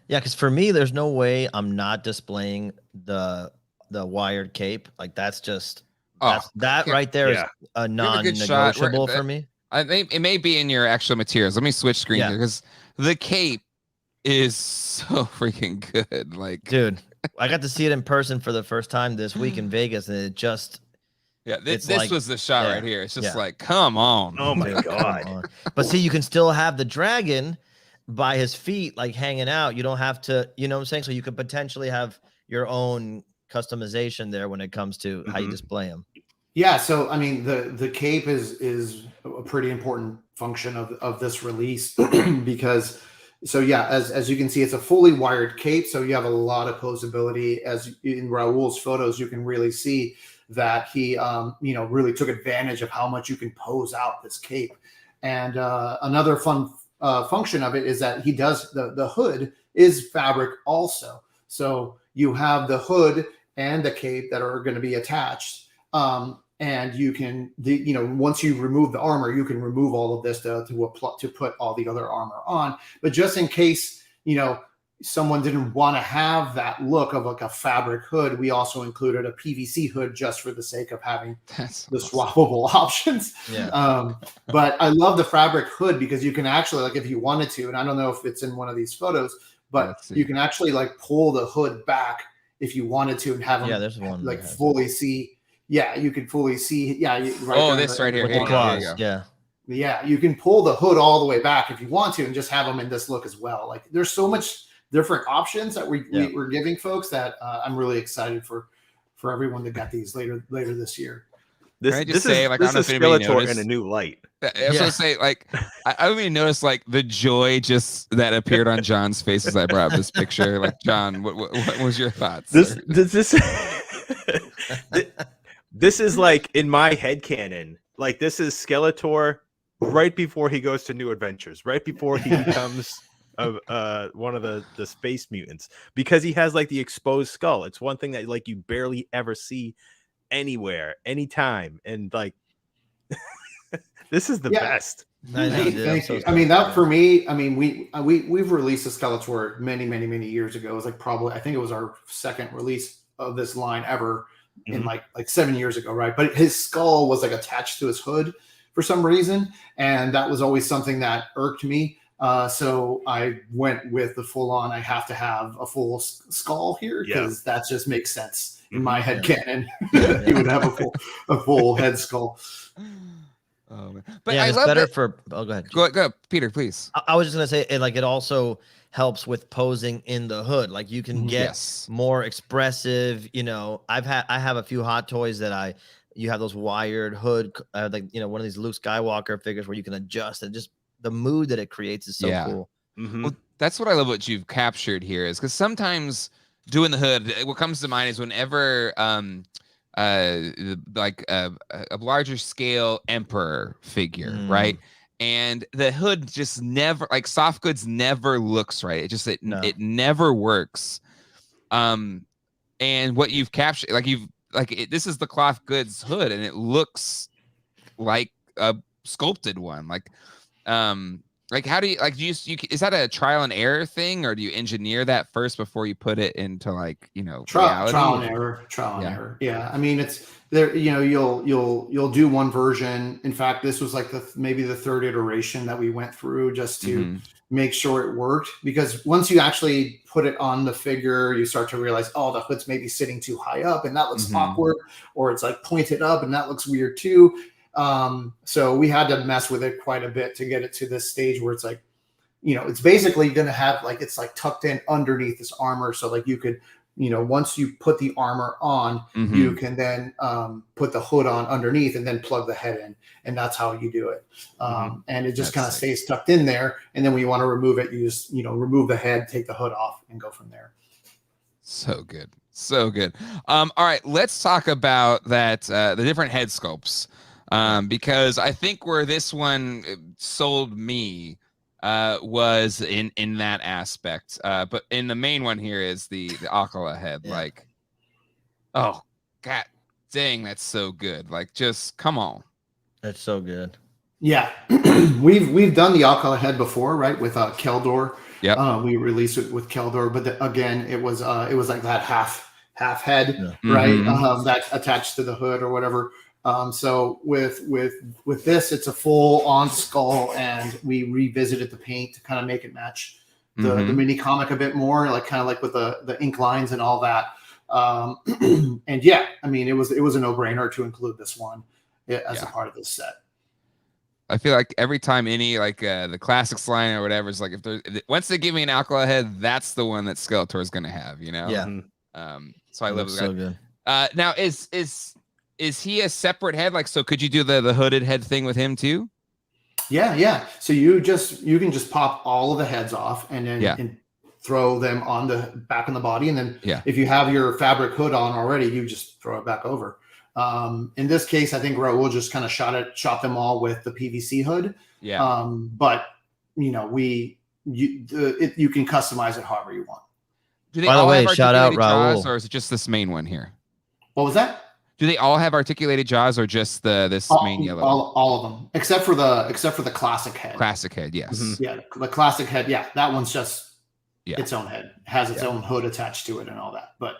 [SPEAKER 3] Yeah. Cause for me, there's no way I'm not displaying the wired cape. Like, that's just, that right there is a non-negotiable for me.
[SPEAKER 1] It may be in your actual materials. Let me switch screen here, because the cape is so freaking good. Like, dude,
[SPEAKER 3] I got to see it in person for the first time this week in Vegas, and it just
[SPEAKER 1] this was the shot right here. It's just like, come on.
[SPEAKER 2] Oh my god.
[SPEAKER 3] But see, you can still have the dragon by his feet, like hanging out. You don't have to, you know what I'm saying? So you could potentially have your own customization there when it comes to how you display them.
[SPEAKER 4] Yeah, so I mean, the cape is a pretty important function of this release because, so yeah, as you can see, it's a fully wired cape, so you have a lot of posability. As in Raul's photos, you can really see that he really took advantage of how much you can pose out this cape. And another fun function of it is that he does the hood is fabric also, so you have the hood and the cape that are going to be attached. And you can, once you remove the armor, you can remove all of this to put all the other armor on. But just in case, someone didn't want to have that look of like a fabric hood, we also included a PVC hood just for the sake of having the swappable options.
[SPEAKER 3] Yeah.
[SPEAKER 4] But I love the fabric hood because you can actually, like, if you wanted to, and I don't know if it's in one of these photos, but you can actually like pull the hood back if you wanted to and have them
[SPEAKER 3] there's one
[SPEAKER 4] like fully see. Yeah, you can fully see. Yeah.
[SPEAKER 1] This right here.
[SPEAKER 3] With the claws.
[SPEAKER 4] Yeah, you can pull the hood all the way back if you want to and just have them in this look as well. Like, there's so much different options that we're giving folks that I'm really excited for for everyone that got these later this year.
[SPEAKER 1] Can I just say, like, I don't know if anybody
[SPEAKER 2] Skeletor
[SPEAKER 1] noticed.
[SPEAKER 2] in a new light.
[SPEAKER 1] I was gonna say, like, I don't even notice like the joy just that appeared on John's face as I brought up this picture. Like, John, what was your thoughts?
[SPEAKER 2] This this is like in my headcanon. Like, this is Skeletor right before he goes to New Adventures, right before he becomes one of the space mutants, because he has like the exposed skull. It's one thing that like you barely ever see anywhere, anytime, and like this is the best.
[SPEAKER 4] Thank you. I mean, that for me, I mean, we've released a Skeletor many years ago. It was like probably, I think it was our second release of this line ever in like 7 years ago, right? But his skull was like attached to his hood for some reason, and that was always something that irked me. So I went with the full on. I have to have a full skull here because that just makes sense in my head canon. He would have a full head skull.
[SPEAKER 1] Oh, man. But
[SPEAKER 3] yeah,
[SPEAKER 1] I
[SPEAKER 3] it's
[SPEAKER 1] love
[SPEAKER 3] better
[SPEAKER 1] that.
[SPEAKER 3] for. Oh, go ahead.
[SPEAKER 1] Go, Peter, please.
[SPEAKER 3] I was just gonna say, it also helps with posing in the hood. Like, you can get more expressive. You know, I have a few Hot Toys that you have those wired hood, like, you know, one of these Luke Skywalker figures where you can adjust, and just the mood that it creates is so cool.
[SPEAKER 1] Well, that's what I love what you've captured here, is because sometimes doing the hood, what comes to mind is whenever like a larger scale emperor figure, right? And the hood just never, like, soft goods never looks right. It never works. And what you've captured, this is the cloth goods hood, and it looks like a sculpted one. Like, how do you, like, is that a trial and error thing, or do you engineer that first before you put it into, like, you know,
[SPEAKER 4] trial and error? Yeah, I mean, it's there. You know, you'll do one version. In fact, this was like maybe the third iteration that we went through just to make sure it worked. Because once you actually put it on the figure, you start to realize, oh, the hood's maybe sitting too high up, and that looks awkward, or it's like pointed up, and that looks weird too. So we had to mess with it quite a bit to get it to this stage where it's like, you know, it's basically going to have like, it's like tucked in underneath this armor. So like you could, you know, once you put the armor on, you can then put the hood on underneath and then plug the head in. And that's how you do it. And it just kind of stays tucked in there. And then when you want to remove it, you just, you know, remove the head, take the hood off, and go from there.
[SPEAKER 1] So good. So good. All right, let's talk about that, the different head sculpts. Because I think where this one sold me was in that aspect. But in the main one here is the Akala head. Yeah. Like, oh, god dang, that's so good. Like, just come on.
[SPEAKER 3] That's so good.
[SPEAKER 4] Yeah. we've done the Akala head before, right? With Keldor.
[SPEAKER 1] Yeah.
[SPEAKER 4] We released it with Keldor, but again, it was like that half head, right? That's attached to the hood or whatever. So with this, it's a full on skull, and we revisited the paint to kind of make it match the mini comic a bit more, like kind of like with the ink lines and all that. And yeah, I mean, it was a no brainer to include this one as a part of this set.
[SPEAKER 1] I feel like every time any like the classics line or whatever is like, once they give me an Alcala head, that's the one that Skeletor is going to have, you know?
[SPEAKER 3] Yeah.
[SPEAKER 1] So I love
[SPEAKER 3] so good.
[SPEAKER 1] Now is he a separate head? Like, so could you do the hooded head thing with him too?
[SPEAKER 4] Yeah. So you can just pop all of the heads off and then and throw them on the back on the body. And then if you have your fabric hood on already, you just throw it back over. In this case, I think Raul just kind of shot them all with the PVC hood. Yeah. But you know, you can customize it however you want.
[SPEAKER 1] Do they all have articulated jaws, or is it just this main one here?
[SPEAKER 4] What was that?
[SPEAKER 1] Do they all have articulated jaws, or just this main yellow?
[SPEAKER 4] All of them, except for the classic head.
[SPEAKER 1] Classic head, yes.
[SPEAKER 4] Yeah, the classic head. Yeah, that one's just its own head, has its own hood attached to it and all that. But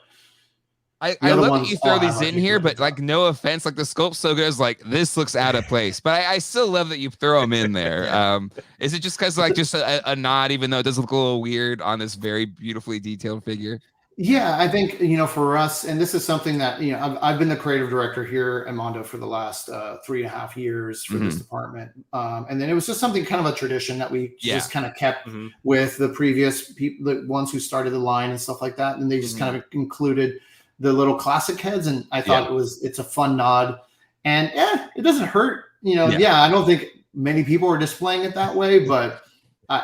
[SPEAKER 1] I love that you throw these in here, but like, no offense, like the sculpt's so good, it's like this looks out of place. But I still love that you throw them in there. Is it just because like just a nod, even though it does look a little weird on this very beautifully detailed figure?
[SPEAKER 4] Yeah, I think, you know, for us, and this is something that, you know, I've been the creative director here at Mondo for the last 3.5 years for this department. And then it was just something kind of a tradition that we just kind of kept with the previous people, the ones who started the line and stuff like that. And they just kind of included the little classic heads, and I thought it's a fun nod, and it doesn't hurt. I don't think many people are displaying it that way, but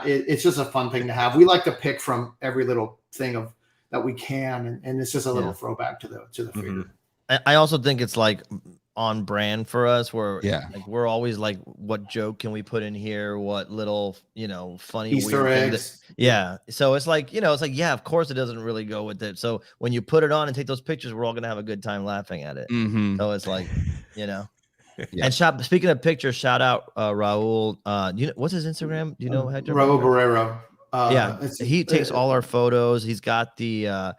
[SPEAKER 4] it's just a fun thing to have. We like to pick from every little thing that we can, and it's just a little throwback to the figure.
[SPEAKER 3] I also think it's like on brand for us, where like we're always like, what joke can we put in here? What little funny
[SPEAKER 4] Easter
[SPEAKER 3] weird
[SPEAKER 4] eggs.
[SPEAKER 3] So it's like of course it doesn't really go with it. So when you put it on and take those pictures, we're all gonna have a good time laughing at it. So it's like And speaking of pictures, shout out Raul. What's his Instagram? Do you know, Hector?
[SPEAKER 4] Raul Barrero.
[SPEAKER 3] He takes all our photos. He's got the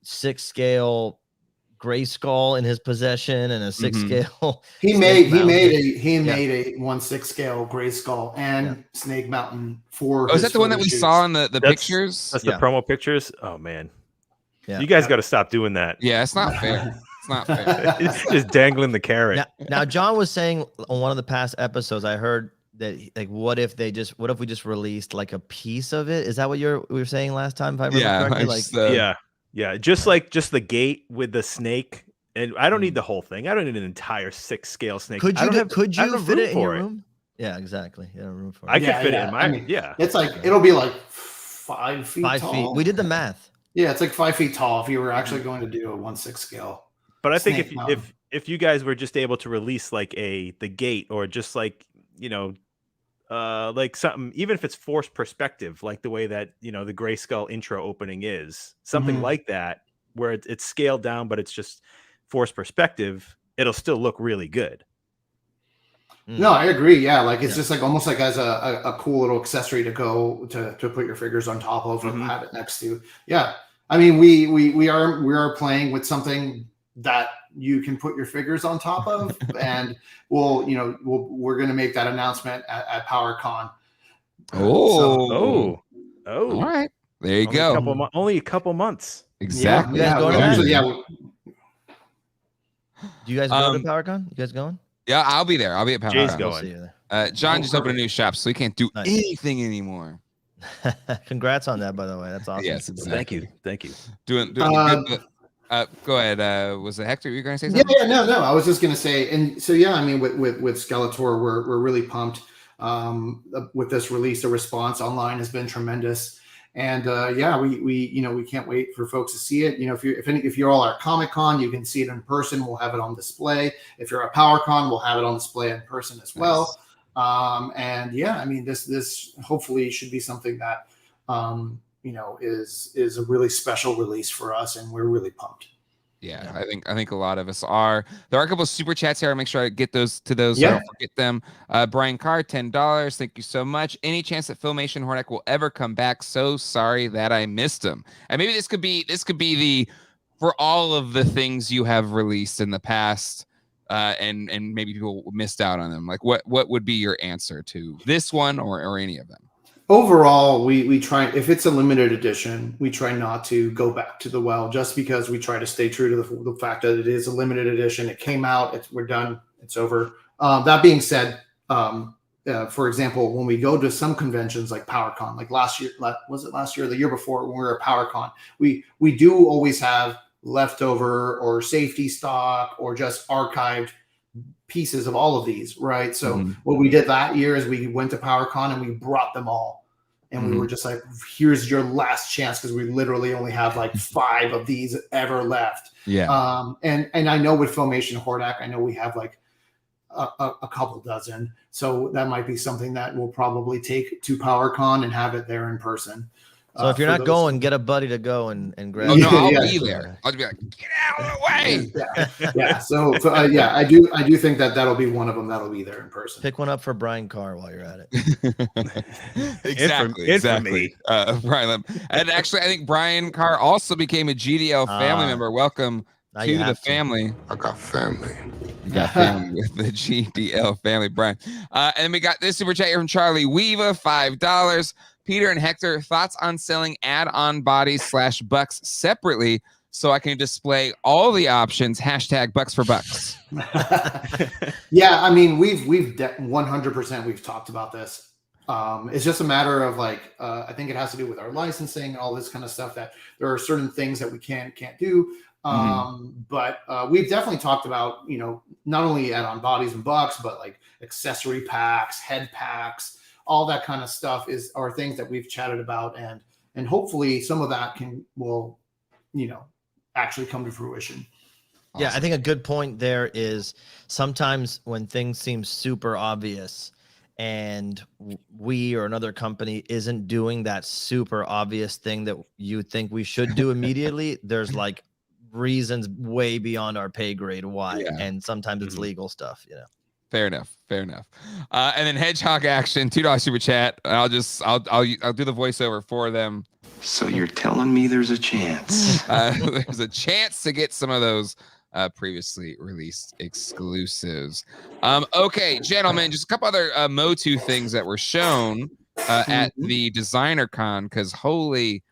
[SPEAKER 3] 6-scale gray skull in his possession and a 6-scale.
[SPEAKER 4] He made a 1/6 scale gray skull and Snake Mountain for.
[SPEAKER 1] Is that the one that we saw in the pictures?
[SPEAKER 2] That's the promo pictures. Oh man, you guys got to stop doing that.
[SPEAKER 1] Yeah, it's not fair. It's not fair.
[SPEAKER 2] It's just dangling the carrot.
[SPEAKER 3] Now, John was saying on one of the past episodes, I heard that like, what if we just released like a piece of it? Is that what we were saying last time? If I remember correctly?
[SPEAKER 2] Yeah, just the gate with the snake, and I don't need the whole thing. I don't need an entire 6-scale snake.
[SPEAKER 3] Could you fit it in your room? Yeah, exactly. Yeah, room for it.
[SPEAKER 2] I could fit it in my.
[SPEAKER 4] It's like it'll be like 5 feet.
[SPEAKER 3] 5 feet. We did the math.
[SPEAKER 4] Yeah, it's like 5 feet tall if you were actually going to do a 1/6 scale.
[SPEAKER 2] But I think if you guys were just able to release like the gate, or just like like something, even if it's forced perspective, like the way that the Gray Skull intro opening is, something like that, where it's scaled down but it's just forced perspective, it'll still look really good.
[SPEAKER 4] No, I agree. Yeah, like it's just like almost like as a cool little accessory to go to put your figures on top of and have it next to. Yeah, I mean we are playing with something that you can put your figures on top of, and we're going to make that announcement at PowerCon.
[SPEAKER 1] All right, there you go.
[SPEAKER 2] Only a couple months.
[SPEAKER 1] Exactly.
[SPEAKER 3] Do you guys go to PowerCon? You guys going?
[SPEAKER 1] Yeah, I'll be there. I'll be at PowerCon.
[SPEAKER 2] Jay's going.
[SPEAKER 1] John just opened a new shop, so he can't do anything anymore.
[SPEAKER 3] Congrats on that, by the way. That's awesome.
[SPEAKER 1] Yes, exactly.
[SPEAKER 2] Thank you.
[SPEAKER 1] Doing good. Go ahead. Was it Hector? You were going to say something?
[SPEAKER 4] Yeah, no. I was just going to say, and so I mean, with Skeletor, we're really pumped with this release. The response online has been tremendous, and we can't wait for folks to see it. If you're all at Comic-Con, you can see it in person. We'll have it on display. If you're at PowerCon, we'll have it on display in person as well. I mean, this hopefully should be something that is a really special release for us, and we're really pumped.
[SPEAKER 1] Yeah, I think a lot of us are. There are a couple of super chats here. I'll make sure I get those to those. So I don't forget them. Brian Carr, $10. Thank you so much. Any chance that Filmation Hordak will ever come back? So sorry that I missed him. And maybe this could be the for all of the things you have released in the past, and maybe people missed out on them. Like what would be your answer to this one or any of them?
[SPEAKER 4] Overall, we try, if it's a limited edition, we try not to go back to the well, just because we try to stay true to the fact that it is a limited edition. It came out, we're done, it's over. That being said, for example, when we go to some conventions like PowerCon, like last year, was it last year or the year before when we were at PowerCon, we do always have leftover or safety stock or just archived pieces of all of these, right? So what we did that year is we went to PowerCon and we brought them all, and we were just like, here's your last chance, because we literally only have like 5 of these ever left. And I know with Filmation Hordak, I know we have like a couple dozen, so that might be something that we'll probably take to PowerCon and have it there in person.
[SPEAKER 3] So if you're not going, get a buddy to go and grab.
[SPEAKER 1] Oh no, I'll be there. I'll be like, get out of the way.
[SPEAKER 4] So I do think that'll be one of them that'll be there in person.
[SPEAKER 3] Pick one up for Brian Carr while you're at it.
[SPEAKER 1] Exactly. Brian, and actually, I think Brian Carr also became a GDL family member. Welcome to the family.
[SPEAKER 6] I got family.
[SPEAKER 1] You got family with the GDL family, Brian. And we got this super chat here from Charlie Weaver, $5. Peter and Hector, thoughts on selling add-on bodies / bucks separately so I can display all the options, #bucks for bucks.
[SPEAKER 4] Yeah, I mean, we've 100% we've talked about this. It's just a matter of like, I think it has to do with our licensing and all this kind of stuff, that there are certain things that we can't do. But we've definitely talked about, not only on Bodies and Bucks, but like accessory packs, head packs, all that kind of stuff are things that we've chatted about, and hopefully some of that will actually come to fruition.
[SPEAKER 3] Yeah, I think a good point there is sometimes when things seem super obvious and we or another company isn't doing that super obvious thing that you think we should do immediately, there's like reasons way beyond our pay grade why.
[SPEAKER 1] Yeah.
[SPEAKER 3] And sometimes it's legal stuff,
[SPEAKER 1] Fair enough. And then Hedgehog Action, $2 super chat. I'll do the voiceover for them.
[SPEAKER 6] So you're telling me there's a chance?
[SPEAKER 1] There's a chance to get some of those previously released exclusives. Okay, gentlemen, just a couple other MOTU things that were shown at the Designer Con, because holy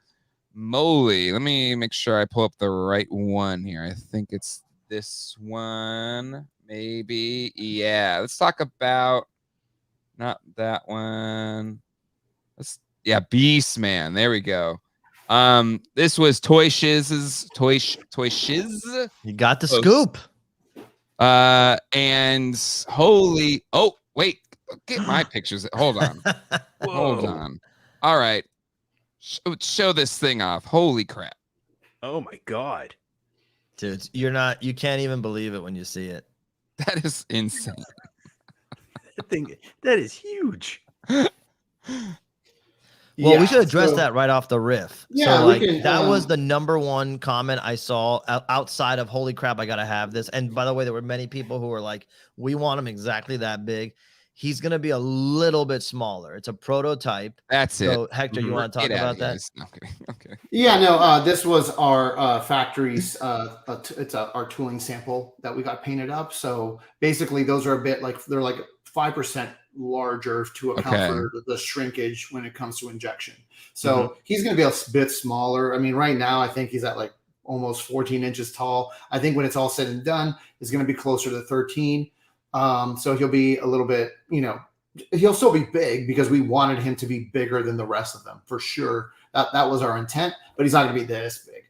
[SPEAKER 1] moly, let me make sure I pull up the right one here. I think it's this one, maybe. Yeah, let's talk about not that one. Beast Man. There we go. This was Toy Shiz's Toy Shiz.
[SPEAKER 3] You got the scoop.
[SPEAKER 1] And holy, oh wait, get my pictures. Hold on. Hold on. All right. Show this thing off. Holy crap.
[SPEAKER 2] Oh my god.
[SPEAKER 3] Dude, you can't even believe it when you see it.
[SPEAKER 1] That is insane.
[SPEAKER 2] That is huge.
[SPEAKER 3] Well, we should address that right off the riff.
[SPEAKER 4] Yeah,
[SPEAKER 3] so,
[SPEAKER 4] that
[SPEAKER 3] was the number one comment I saw outside of "Holy crap, I gotta have this." And by the way, there were many people who were like, "We want him exactly that big." He's gonna be a little bit smaller. It's a prototype.
[SPEAKER 1] That's it.
[SPEAKER 3] So, Hector, you want to talk about that?
[SPEAKER 1] Okay.
[SPEAKER 4] Yeah, no. This was our factory's. It's our tooling sample that we got painted up. So basically, those are a bit like they're like 5% larger to account for the shrinkage when it comes to injection. So he's going to be a bit smaller. I mean, right now, I think he's at like almost 14 inches tall. I think when it's all said and done, it's going to be closer to 13. So he'll be a little bit, he'll still be big because we wanted him to be bigger than the rest of them for sure. That was our intent, but he's not going to be this big.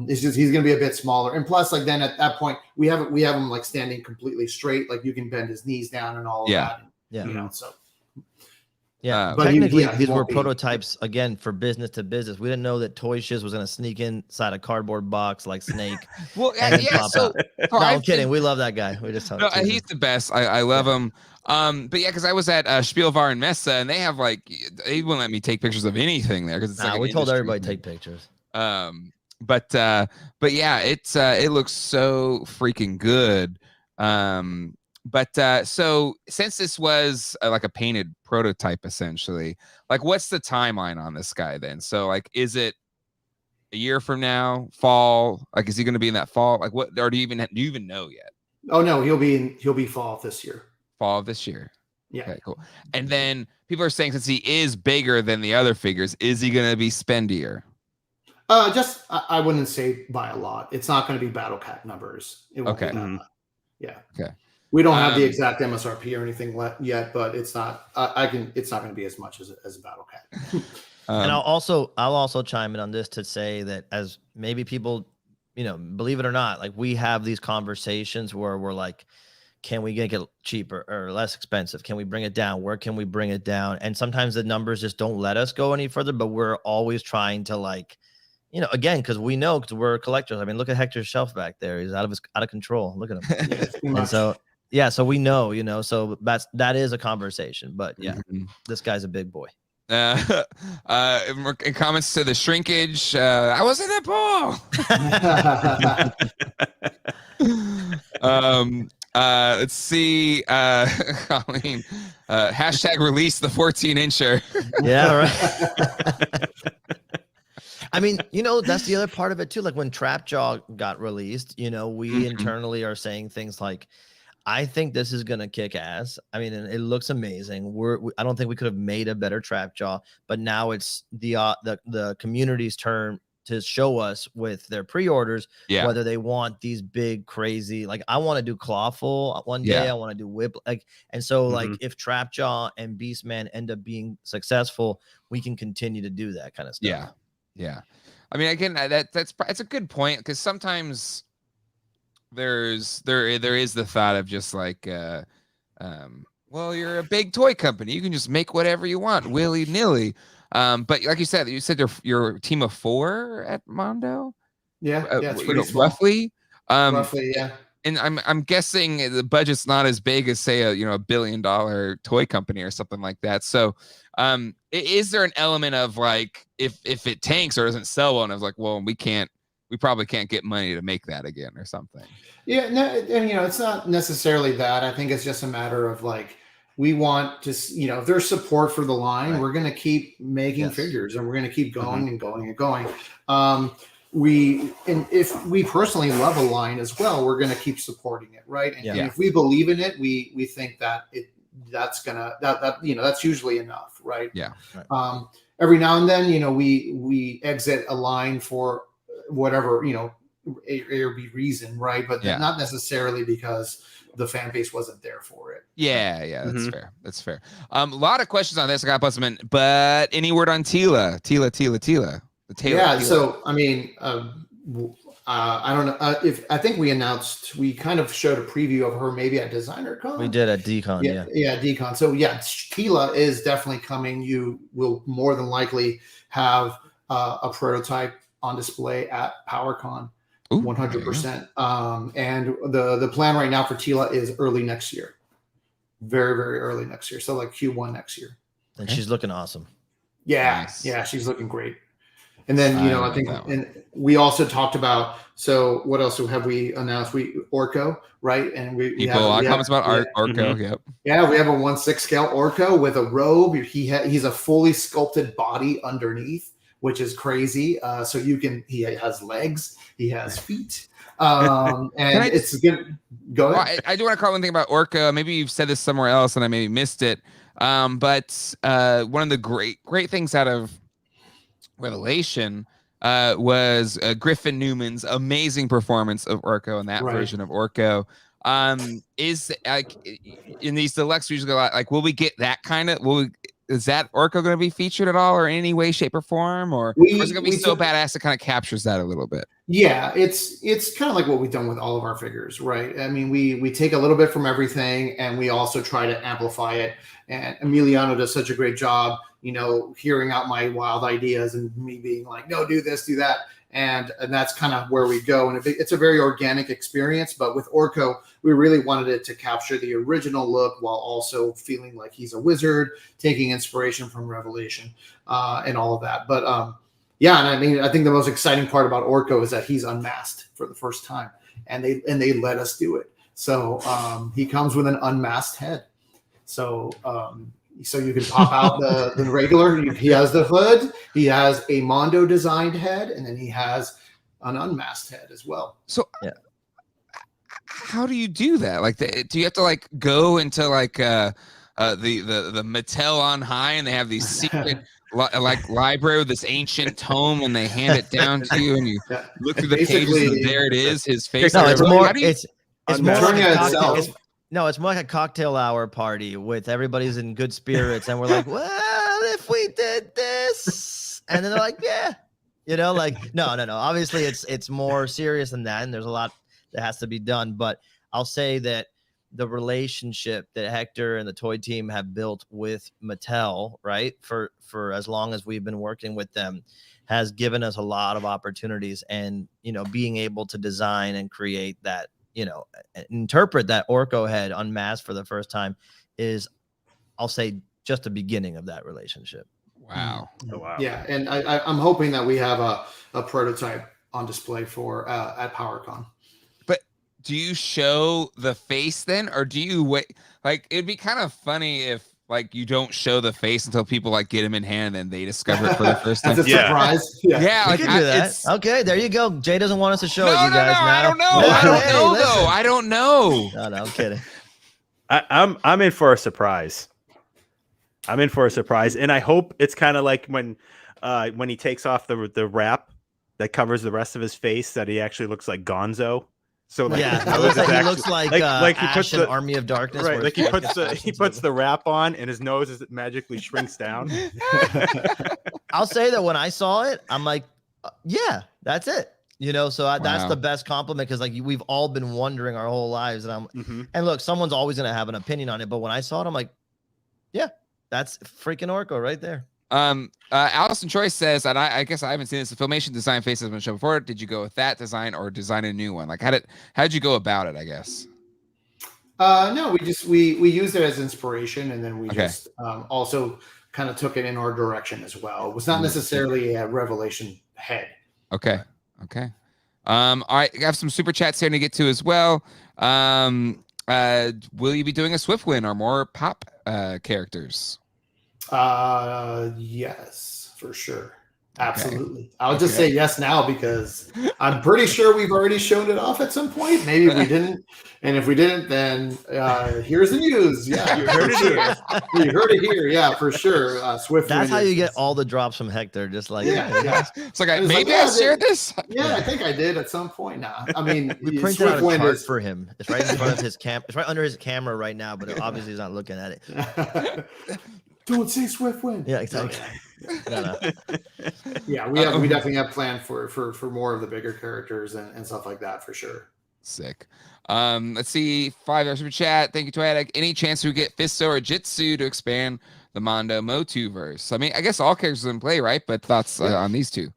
[SPEAKER 4] It's just he's going to be a bit smaller, and plus, like then at that point, we have him like standing completely straight, like you can bend his knees down and all of that. And, so.
[SPEAKER 3] Yeah, but technically these were prototypes again for business to business. We didn't know that Toy Shiz was going to sneak inside a cardboard box like Snake.
[SPEAKER 1] Well, yeah. So
[SPEAKER 3] no, I'm kidding. We love that guy. We just
[SPEAKER 1] he's the best. I love him. But yeah, because I was at Spielwaren Messe and they have they wouldn't let me take pictures of anything there because it's
[SPEAKER 3] we told everybody to take pictures.
[SPEAKER 1] But yeah, it looks so freaking good. But so since this was like a painted prototype, essentially, like what's the timeline on this guy then? So like, is it a year from now, fall? Like, is he going to be in that fall? Like, what? Or do you even know yet?
[SPEAKER 4] Oh no, he'll be fall of this year.
[SPEAKER 1] Fall of this year.
[SPEAKER 4] Yeah.
[SPEAKER 1] Okay, cool. And then people are saying since he is bigger than the other figures, is he going to be spendier?
[SPEAKER 4] I wouldn't say by a lot. It's not going to be Battle Cat numbers. It won't be that much. Yeah.
[SPEAKER 1] Okay.
[SPEAKER 4] We don't have the exact MSRP or anything yet, but it's not. It's not going to be as much as Battle Cat.
[SPEAKER 3] And I'll also chime in on this to say that as maybe people, believe it or not, like we have these conversations where we're like, can we get it cheaper or less expensive? Can we bring it down? Where can we bring it down? And sometimes the numbers just don't let us go any further. But we're always trying to again, because we know because we're collectors. I mean, look at Hector's shelf back there. He's out of control. Look at him. And so. Yeah, so we know, so that is a conversation, but yeah, this guy's a big boy.
[SPEAKER 1] In comments to the shrinkage, I was in the pool. Let's see, Colleen, hashtag release the 14-incher.
[SPEAKER 3] Yeah, right. I mean, that's the other part of it too. Like when Trapjaw got released, we internally are saying things like, I think this is gonna kick ass. I mean, it looks amazing. I don't think we could have made a better Trapjaw, but now it's the community's turn to show us with their pre-orders whether they want these big, crazy. Like I want to do Clawful one day. I want to do Whip. And so if Trapjaw and Beastman end up being successful, we can continue to do that kind of stuff.
[SPEAKER 1] Yeah. I mean, again, that's a good point, because sometimes there is the thought of just like, well, you're a big toy company, you can just make whatever you want willy nilly. But like you said you're a team of 4 at Mondo.
[SPEAKER 4] Yeah, it's pretty small.
[SPEAKER 1] Roughly.
[SPEAKER 4] Roughly, yeah.
[SPEAKER 1] And I'm guessing the budget's not as big as, say, a $1 billion toy company or something like that. So, is there an element of like, if it tanks or doesn't sell well, and I was like, well, we probably can't get money to make that again or something?
[SPEAKER 4] Yeah, no, and it's not necessarily that. I think it's just a matter of like, we want to, if there's support for the line, right, we're going to keep making figures, and we're going to keep going and going and going. And if we personally love a line as well, we're going to keep supporting it, right? And if we believe in it, we think that that's usually enough, right?
[SPEAKER 1] Yeah.
[SPEAKER 4] Right. Every now and then, we exit a line for whatever A or B reason, right? But not necessarily because the fan base wasn't there for it.
[SPEAKER 1] Yeah, that's fair. That's fair. A lot of questions on this. I got plus them in, but any word on Tila? The Taylor.
[SPEAKER 4] Yeah, so I mean, I don't know I think we kind of showed a preview of her maybe at Designer Con.
[SPEAKER 3] We did at DCon,
[SPEAKER 4] yeah, DCon. So yeah, Tila is definitely coming. You will more than likely have a prototype on display at PowerCon, 100%. And the plan right now for Tila is early next year, very very early next year. So like Q1 next year.
[SPEAKER 3] And she's looking awesome.
[SPEAKER 4] Yeah,
[SPEAKER 1] nice.
[SPEAKER 4] Yeah, she's looking great. And then, I think, and we also talked about, so what else have we announced? Orko, right? And we have comments about
[SPEAKER 1] Orko. Yep.
[SPEAKER 4] Yeah, we have a 1/6 scale Orko with a robe. He's a fully sculpted body underneath, which is crazy. So he has legs, he has feet. And it's good. Go ahead.
[SPEAKER 1] I do want to call one thing about Orko. Maybe you've said this somewhere else and I maybe missed it. But one of the great things out of Revelation was Griffin Newman's amazing performance of Orko in that version of Orko. Is like in these deluxe usually like, will we get that kind of? Is that Orko going to be featured at all, or in any way, shape, or form, or is it going to be so badass it kind of captures that a little bit?
[SPEAKER 4] Yeah, it's kind of like what we've done with all of our figures, right? I mean, we take a little bit from everything, and we also try to amplify it. And Emiliano does such a great job, hearing out my wild ideas and me being like, no, do this, do that. And that's kind of where we go. And it's a very organic experience. But with Orko, we really wanted it to capture the original look while also feeling like he's a wizard, taking inspiration from Revelation and all of that. But and I mean, I think the most exciting part about Orko is that he's unmasked for the first time, and they let us do it. So he comes with an unmasked head. So you can pop out the regular. He has the hood. He has a Mondo designed head, and then he has an unmasked head as well.
[SPEAKER 1] So how do you do that? Like, do you have to like go into like the Mattel on high, and they have these secret like library with this ancient tome, and they hand it down to you, and you look through the pages, and there it is, his face.
[SPEAKER 3] No, it's more. It's more like a
[SPEAKER 4] itself.
[SPEAKER 3] No, it's more like a cocktail hour party with everybody's in good spirits, and we're like, well, if we did this, and then they're like, yeah, no. Obviously, it's more serious than that, and there's a lot that has to be done. But I'll say that the relationship that Hector and the toy team have built with Mattel, right, for as long as we've been working with them, has given us a lot of opportunities, and being able to design and create that. Interpret that Orko head unmasked for the first time is, I'll say, just the beginning of that relationship.
[SPEAKER 1] Wow.
[SPEAKER 2] Oh, wow.
[SPEAKER 4] Yeah, and I'm hoping that we have a prototype on display for at PowerCon.
[SPEAKER 1] But do you show the face then, or do you wait? Like, it'd be kind of funny if like you don't show the face until people like get him in hand and they discover it for the first time.
[SPEAKER 4] As a surprise.
[SPEAKER 1] Yeah, like
[SPEAKER 3] we can do that. Okay, there you go. Jay doesn't want us to show it, you guys.
[SPEAKER 1] I don't know. I don't know.
[SPEAKER 3] No, I'm kidding.
[SPEAKER 2] I'm in for a surprise. And I hope it's kind of like when he takes off the wrap that covers the rest of his face, that he actually looks like Gonzo. So like,
[SPEAKER 3] he looks like he puts the Army of Darkness.
[SPEAKER 2] Right, like he puts the wrap on, and his nose magically shrinks down.
[SPEAKER 3] I'll say that when I saw it, I'm like, Yeah, that's it. You know, so that's
[SPEAKER 1] Wow.
[SPEAKER 3] the best compliment because like we've all been wondering our whole lives, and and look, someone's always gonna have an opinion on it, but when I saw it, I'm like, yeah, that's freaking Orko right there.
[SPEAKER 1] Allison Troy says, and I guess I haven't seen this. The Filmation design face has been shown before. Did you go with that design or design a new one? Like, how'd you go about it? I guess.
[SPEAKER 4] No, we used it as inspiration, and then we
[SPEAKER 1] Okay.
[SPEAKER 4] just also kind of took it in our direction as well. It was not necessarily a Revelation head.
[SPEAKER 1] Okay. Okay. All right. I have some super chats here to get to as well. Will you be doing a Swiftwind or more pop characters?
[SPEAKER 4] Yes, for sure. Absolutely. I'll just say yes now because I'm pretty sure we've already shown it off at some point. Maybe we didn't. And if we didn't, then here's the news. Yeah, you heard it here. You heard it here. Yeah, for sure. Swift.
[SPEAKER 3] That's how you get all the drops from Hector. Just like,
[SPEAKER 4] yeah.
[SPEAKER 1] It's like, maybe I shared this.
[SPEAKER 4] Yeah, I think I did at some point. Nah, I mean,
[SPEAKER 3] we printed out a chart for him. It's right in front of his It's right under his camera right now, but obviously he's not looking at it.
[SPEAKER 4] Don't say Swiftwind.
[SPEAKER 3] Yeah, exactly. No.
[SPEAKER 4] Yeah, we definitely have planned for more of the bigger characters and stuff like that for sure.
[SPEAKER 1] Sick. Let's see. $5 super chat. Thank you, Twilight. Any chance we get Fisto or Jitsu to expand the Mondo MOTU verse? I mean, I guess all characters are in play, right? But thoughts on these two?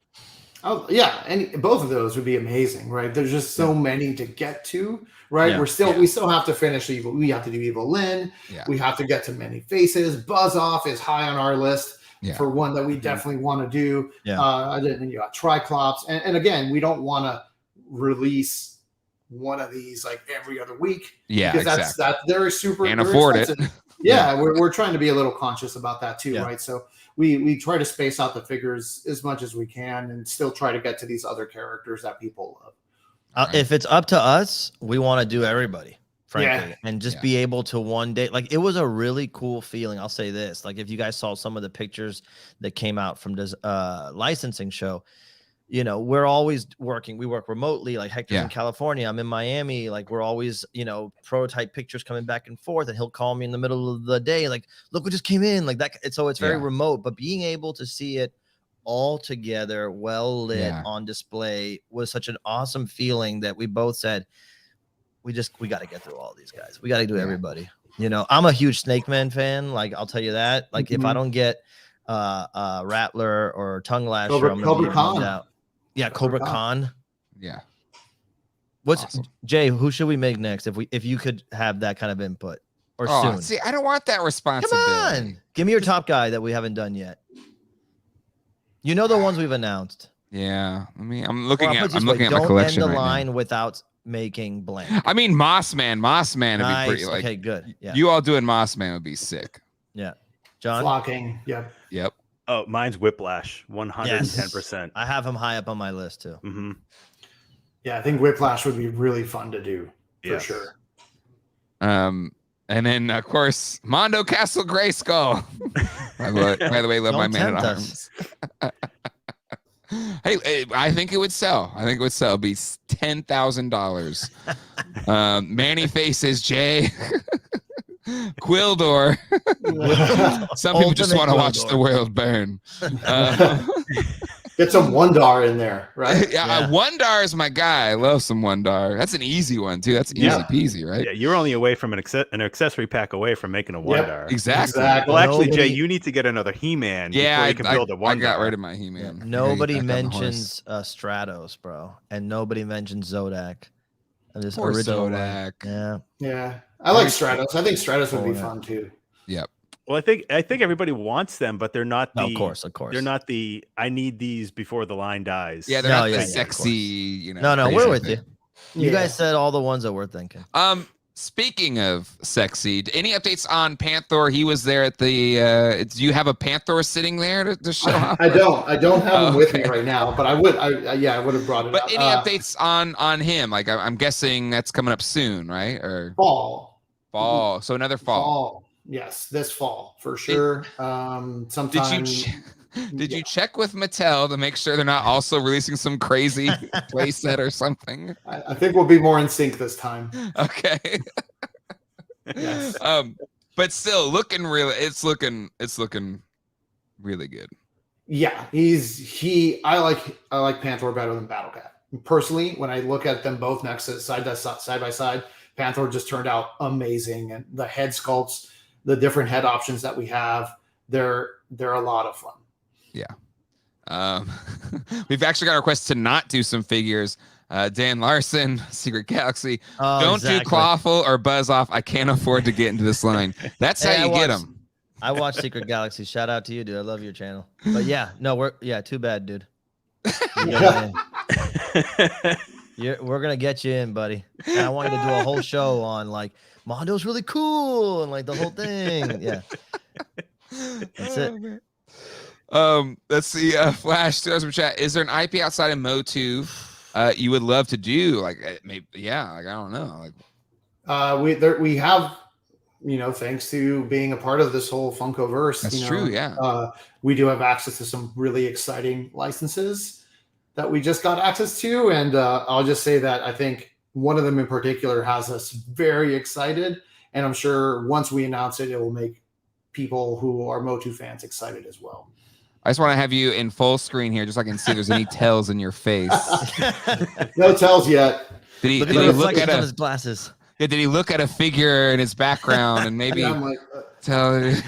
[SPEAKER 4] Oh yeah, and both of those would be amazing, right? There's just so many to get to, right?
[SPEAKER 3] Yeah.
[SPEAKER 4] We still have to finish Evil. We have to do Evil Lynn.
[SPEAKER 1] Yeah.
[SPEAKER 4] We have to get to Many Faces. Buzz Off is high on our list for one that we definitely want to do.
[SPEAKER 3] Yeah.
[SPEAKER 4] Then you got Triclops, and again, we don't want to release one of these like every other week.
[SPEAKER 1] Yeah,
[SPEAKER 4] because that's they're super.
[SPEAKER 1] Can't afford it.
[SPEAKER 4] Yeah, we're trying to be a little conscious about that too, right? So we try to space out the figures as much as we can and still try to get to these other characters that people love.
[SPEAKER 3] If it's up to us, we want to do everybody, frankly, and just be able to one day. Like, it was a really cool feeling. I'll say this: like, if you guys saw some of the pictures that came out from this licensing show, you know, we're always working. We work remotely. Like Hector's in California, I'm in Miami. Like, we're always, you know, prototype pictures coming back and forth, and he'll call me in the middle of the day, like, look what just came in, like that. So it's very remote, but being able to see it all together, well lit on display, was such an awesome feeling that we both said, we got to get through all these guys. We got to do everybody. You know, I'm a huge Snake Man fan. Like, I'll tell you that. Like, if I don't get Rattler or Tongue Lasher, I'm gonna be bummed out. Yeah, Cobra Khan.
[SPEAKER 1] Yeah.
[SPEAKER 3] What's awesome. Jay? Who should we make next? If you could have that kind of input or soon?
[SPEAKER 1] See, I don't want that responsibility.
[SPEAKER 3] Come on, give me your top guy that we haven't done yet. You know the ones we've announced.
[SPEAKER 1] Yeah. I'm looking at my collection.
[SPEAKER 3] Don't end the line without making blank.
[SPEAKER 1] I mean, Mossman. Mossman would be pretty. Like,
[SPEAKER 3] okay, good. Yeah.
[SPEAKER 1] You all doing Mossman would be sick.
[SPEAKER 3] Yeah. John.
[SPEAKER 4] Flocking. Yep.
[SPEAKER 2] Oh, mine's Whiplash, 110%.
[SPEAKER 3] I have him high up on my list too.
[SPEAKER 2] Mm-hmm.
[SPEAKER 4] Yeah, I think Whiplash would be really fun to do for sure.
[SPEAKER 1] And then of course Mondo Castle Grayskull. by the way, love my Man at Arms. Hey, I think it would sell. It'd be $10,000. Manny Faces, Jay. Quildor. Some people just want to watch the world burn.
[SPEAKER 4] Get some Wondar in there, right?
[SPEAKER 1] Wondar is my guy. I love some Wondar. That's an easy one too. That's easy peasy, right?
[SPEAKER 2] Yeah, you're only away from an accessory pack away from making a Wondar.
[SPEAKER 1] Exactly.
[SPEAKER 2] Well, actually, Jay, you need to get another He-Man.
[SPEAKER 1] Yeah,
[SPEAKER 2] you can build a Wondar.
[SPEAKER 1] I got rid of my He-Man.
[SPEAKER 3] Nobody mentions Stratos, bro, and nobody mentions Zodak. This original
[SPEAKER 1] Zodak.
[SPEAKER 4] Yeah. I like Stratos. I think Stratos would be fun too.
[SPEAKER 1] Yep.
[SPEAKER 2] Well, I think everybody wants them, but they're not the.
[SPEAKER 3] Of course.
[SPEAKER 2] They're not the. I need these before the line dies.
[SPEAKER 1] Yeah, they're not the sexy. You know.
[SPEAKER 3] No, we're with you. You guys said all the ones that we're thinking.
[SPEAKER 1] Speaking of sexy, any updates on Panther? He was there at the. Do you have a Panther sitting there to show off?
[SPEAKER 4] I don't have him with me right now, but I would. I would have brought it up.
[SPEAKER 1] But any updates on him? Like, I'm guessing that's coming up soon, right? Or
[SPEAKER 4] fall.
[SPEAKER 1] So another fall.
[SPEAKER 4] Yes, this fall for sure. Sometime.
[SPEAKER 1] Did you check with Mattel to make sure they're not also releasing some crazy playset or something?
[SPEAKER 4] I think we'll be more in sync this time.
[SPEAKER 1] Okay.
[SPEAKER 4] Yes.
[SPEAKER 1] But still looking really. It's looking really good.
[SPEAKER 4] Yeah, I like Panther better than Battlecat. Personally, when I look at them both next to side by side, Panther just turned out amazing, and the head sculpts, the different head options that we have, they're a lot of fun.
[SPEAKER 1] Yeah. We've actually got a request to not do some figures. Dan Larson, Secret Galaxy. Don't do Clawful or Buzz Off. I can't afford to get into this line. That's how you get them.
[SPEAKER 3] I watch Secret Galaxy. Shout out to you, dude. I love your channel. But yeah, no, too bad, dude. We're gonna get you in, buddy. And I wanted to do a whole show on like Mondo's really cool and like the whole thing. Yeah. That's it.
[SPEAKER 1] Let's see. Flash chat. Is there an IP outside of MOTU you would love to do? Like maybe, yeah. Like I don't know.
[SPEAKER 4] Like we have, thanks to being a part of this whole Funkoverse.
[SPEAKER 1] That's true. Yeah.
[SPEAKER 4] We do have access to some really exciting licenses that we just got access to, and I'll just say that I think one of them in particular has us very excited, and I'm sure once we announce it, it will make people who are MOTU fans excited as well.
[SPEAKER 1] I just want to have you in full screen here, just so I can see if there's any tells in your face.
[SPEAKER 4] No tells yet.
[SPEAKER 1] Did he look at
[SPEAKER 3] his glasses?
[SPEAKER 1] Yeah, did he look at a figure in his background and maybe tell it?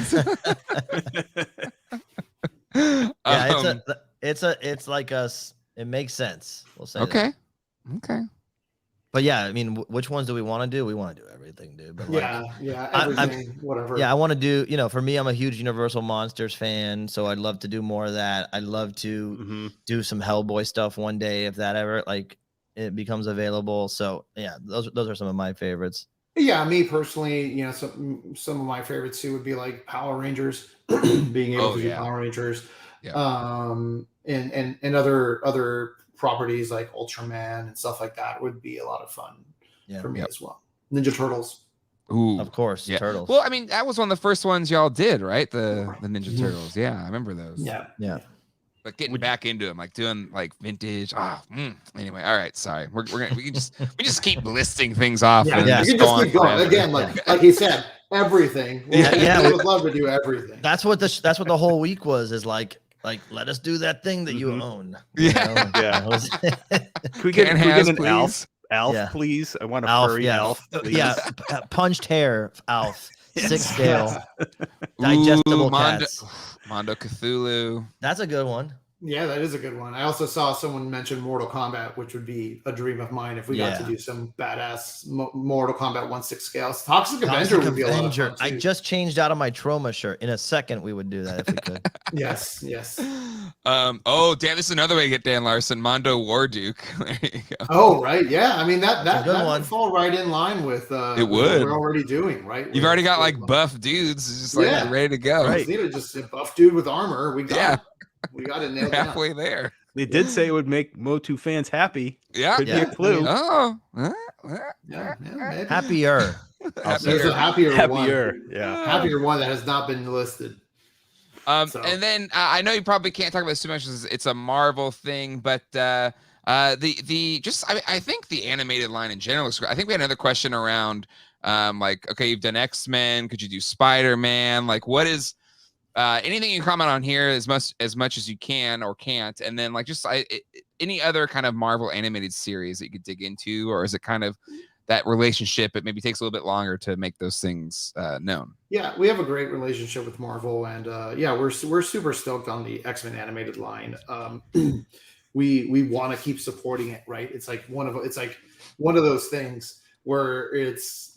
[SPEAKER 3] It's like us. It makes sense. We'll say
[SPEAKER 1] okay.
[SPEAKER 3] That.
[SPEAKER 1] Okay.
[SPEAKER 3] But yeah, I mean, which ones do we want to do? We want to do everything, dude. But
[SPEAKER 4] everything, whatever.
[SPEAKER 3] Yeah, I want to do. For me, I'm a huge Universal Monsters fan, so I'd love to do more of that. I'd love to do some Hellboy stuff one day if that ever it becomes available. So yeah, those are some of my favorites.
[SPEAKER 4] Yeah, me personally, some of my favorites too would be like Power Rangers, being able to do Power Rangers, and other properties like Ultraman and stuff like that would be a lot of fun for me as well. Ninja Turtles.
[SPEAKER 3] Ooh, of course, Turtles.
[SPEAKER 1] Well, I mean, that was one of the first ones y'all did, right? The Ninja Turtles. Yeah, I remember those.
[SPEAKER 3] Yeah.
[SPEAKER 1] But getting back into them, like doing like vintage. Anyway, all right. Sorry, we just keep listing things off.
[SPEAKER 4] You can just keep going again, like he said, everything. We would love to do everything.
[SPEAKER 3] That's what the whole week was. Is like let us do that thing that you own.
[SPEAKER 2] Yeah. Can we get an Alf? Alf, please. I want a furry Alf. Please.
[SPEAKER 3] Yeah, punched hair Alf. Six scale. Digestible cats.
[SPEAKER 1] Mondo Cthulhu.
[SPEAKER 3] That's a good one.
[SPEAKER 4] Yeah, that is a good one. I also saw someone mention Mortal Kombat, which would be a dream of mine if we got to do some badass Mortal Kombat 1/6 scales. Toxic Avenger would be a lot of fun too.
[SPEAKER 3] I just changed out of my Troma shirt. In a second, we would do that if we could.
[SPEAKER 4] Yes.
[SPEAKER 1] Oh, damn! This is another way to get Dan Larson. Mondo Warduke. There you go.
[SPEAKER 4] Oh, right. Yeah. I mean that would fall right in line with
[SPEAKER 1] it would.
[SPEAKER 4] What we're already doing, right?
[SPEAKER 1] You've already got like buff dudes, just like ready to go.
[SPEAKER 4] Right. Just a buff dude with armor. We got it nailed down.
[SPEAKER 1] Halfway there.
[SPEAKER 2] They did say it would make MOTU fans happy.
[SPEAKER 1] Yeah.
[SPEAKER 2] Could be a clue.
[SPEAKER 1] Oh.
[SPEAKER 3] Happier.
[SPEAKER 4] There's a happier one.
[SPEAKER 2] Yeah.
[SPEAKER 4] Happier one that has not been listed.
[SPEAKER 1] And then I know you probably can't talk about this too much because it's a Marvel thing, but I think the animated line in general looks great. I think we had another question around okay, you've done X-Men, could you do Spider-Man? Like what is anything you can comment on here as much as you can or can't, and then any other kind of Marvel animated series that you could dig into, or is it kind of that relationship? It maybe takes a little bit longer to make those things known.
[SPEAKER 4] Yeah, we have a great relationship with Marvel, and we're super stoked on the X-Men animated line. We want to keep supporting it, right? It's like one of those things where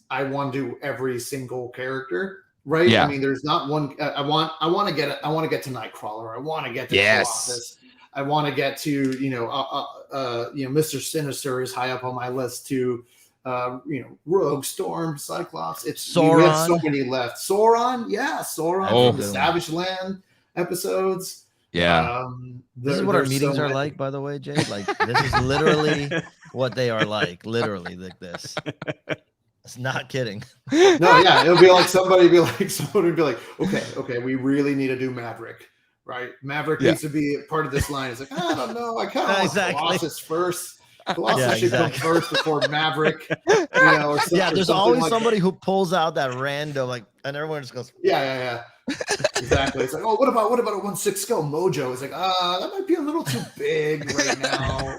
[SPEAKER 4] I want to do every single character. Right. Yeah. I mean, there's not one. I want to get to Nightcrawler. I want to get to Colossus. I want to get to Mr. Sinister is high up on my list too. Rogue, Storm, Cyclops.
[SPEAKER 3] Sauron.
[SPEAKER 4] We have so many left. Sauron, from the Savage Land episodes.
[SPEAKER 1] Yeah.
[SPEAKER 3] This is what our meetings are like, by the way, Jay. Like this is literally what they are like. Literally like this. It's not kidding.
[SPEAKER 4] No, yeah, it'll be like somebody would be like, okay, we really need to do Maverick, right? Maverick needs to be part of this line. It's like, I don't know, I kind of want Colossus first. Colossus should come first before Maverick. You know, or
[SPEAKER 3] Yeah, there's
[SPEAKER 4] something
[SPEAKER 3] always
[SPEAKER 4] like
[SPEAKER 3] somebody who pulls out that random, like, and everyone just goes,
[SPEAKER 4] yeah. Exactly. It's like, oh, what about a 1/6 scale Mojo? It's like, that might be a little too big right now.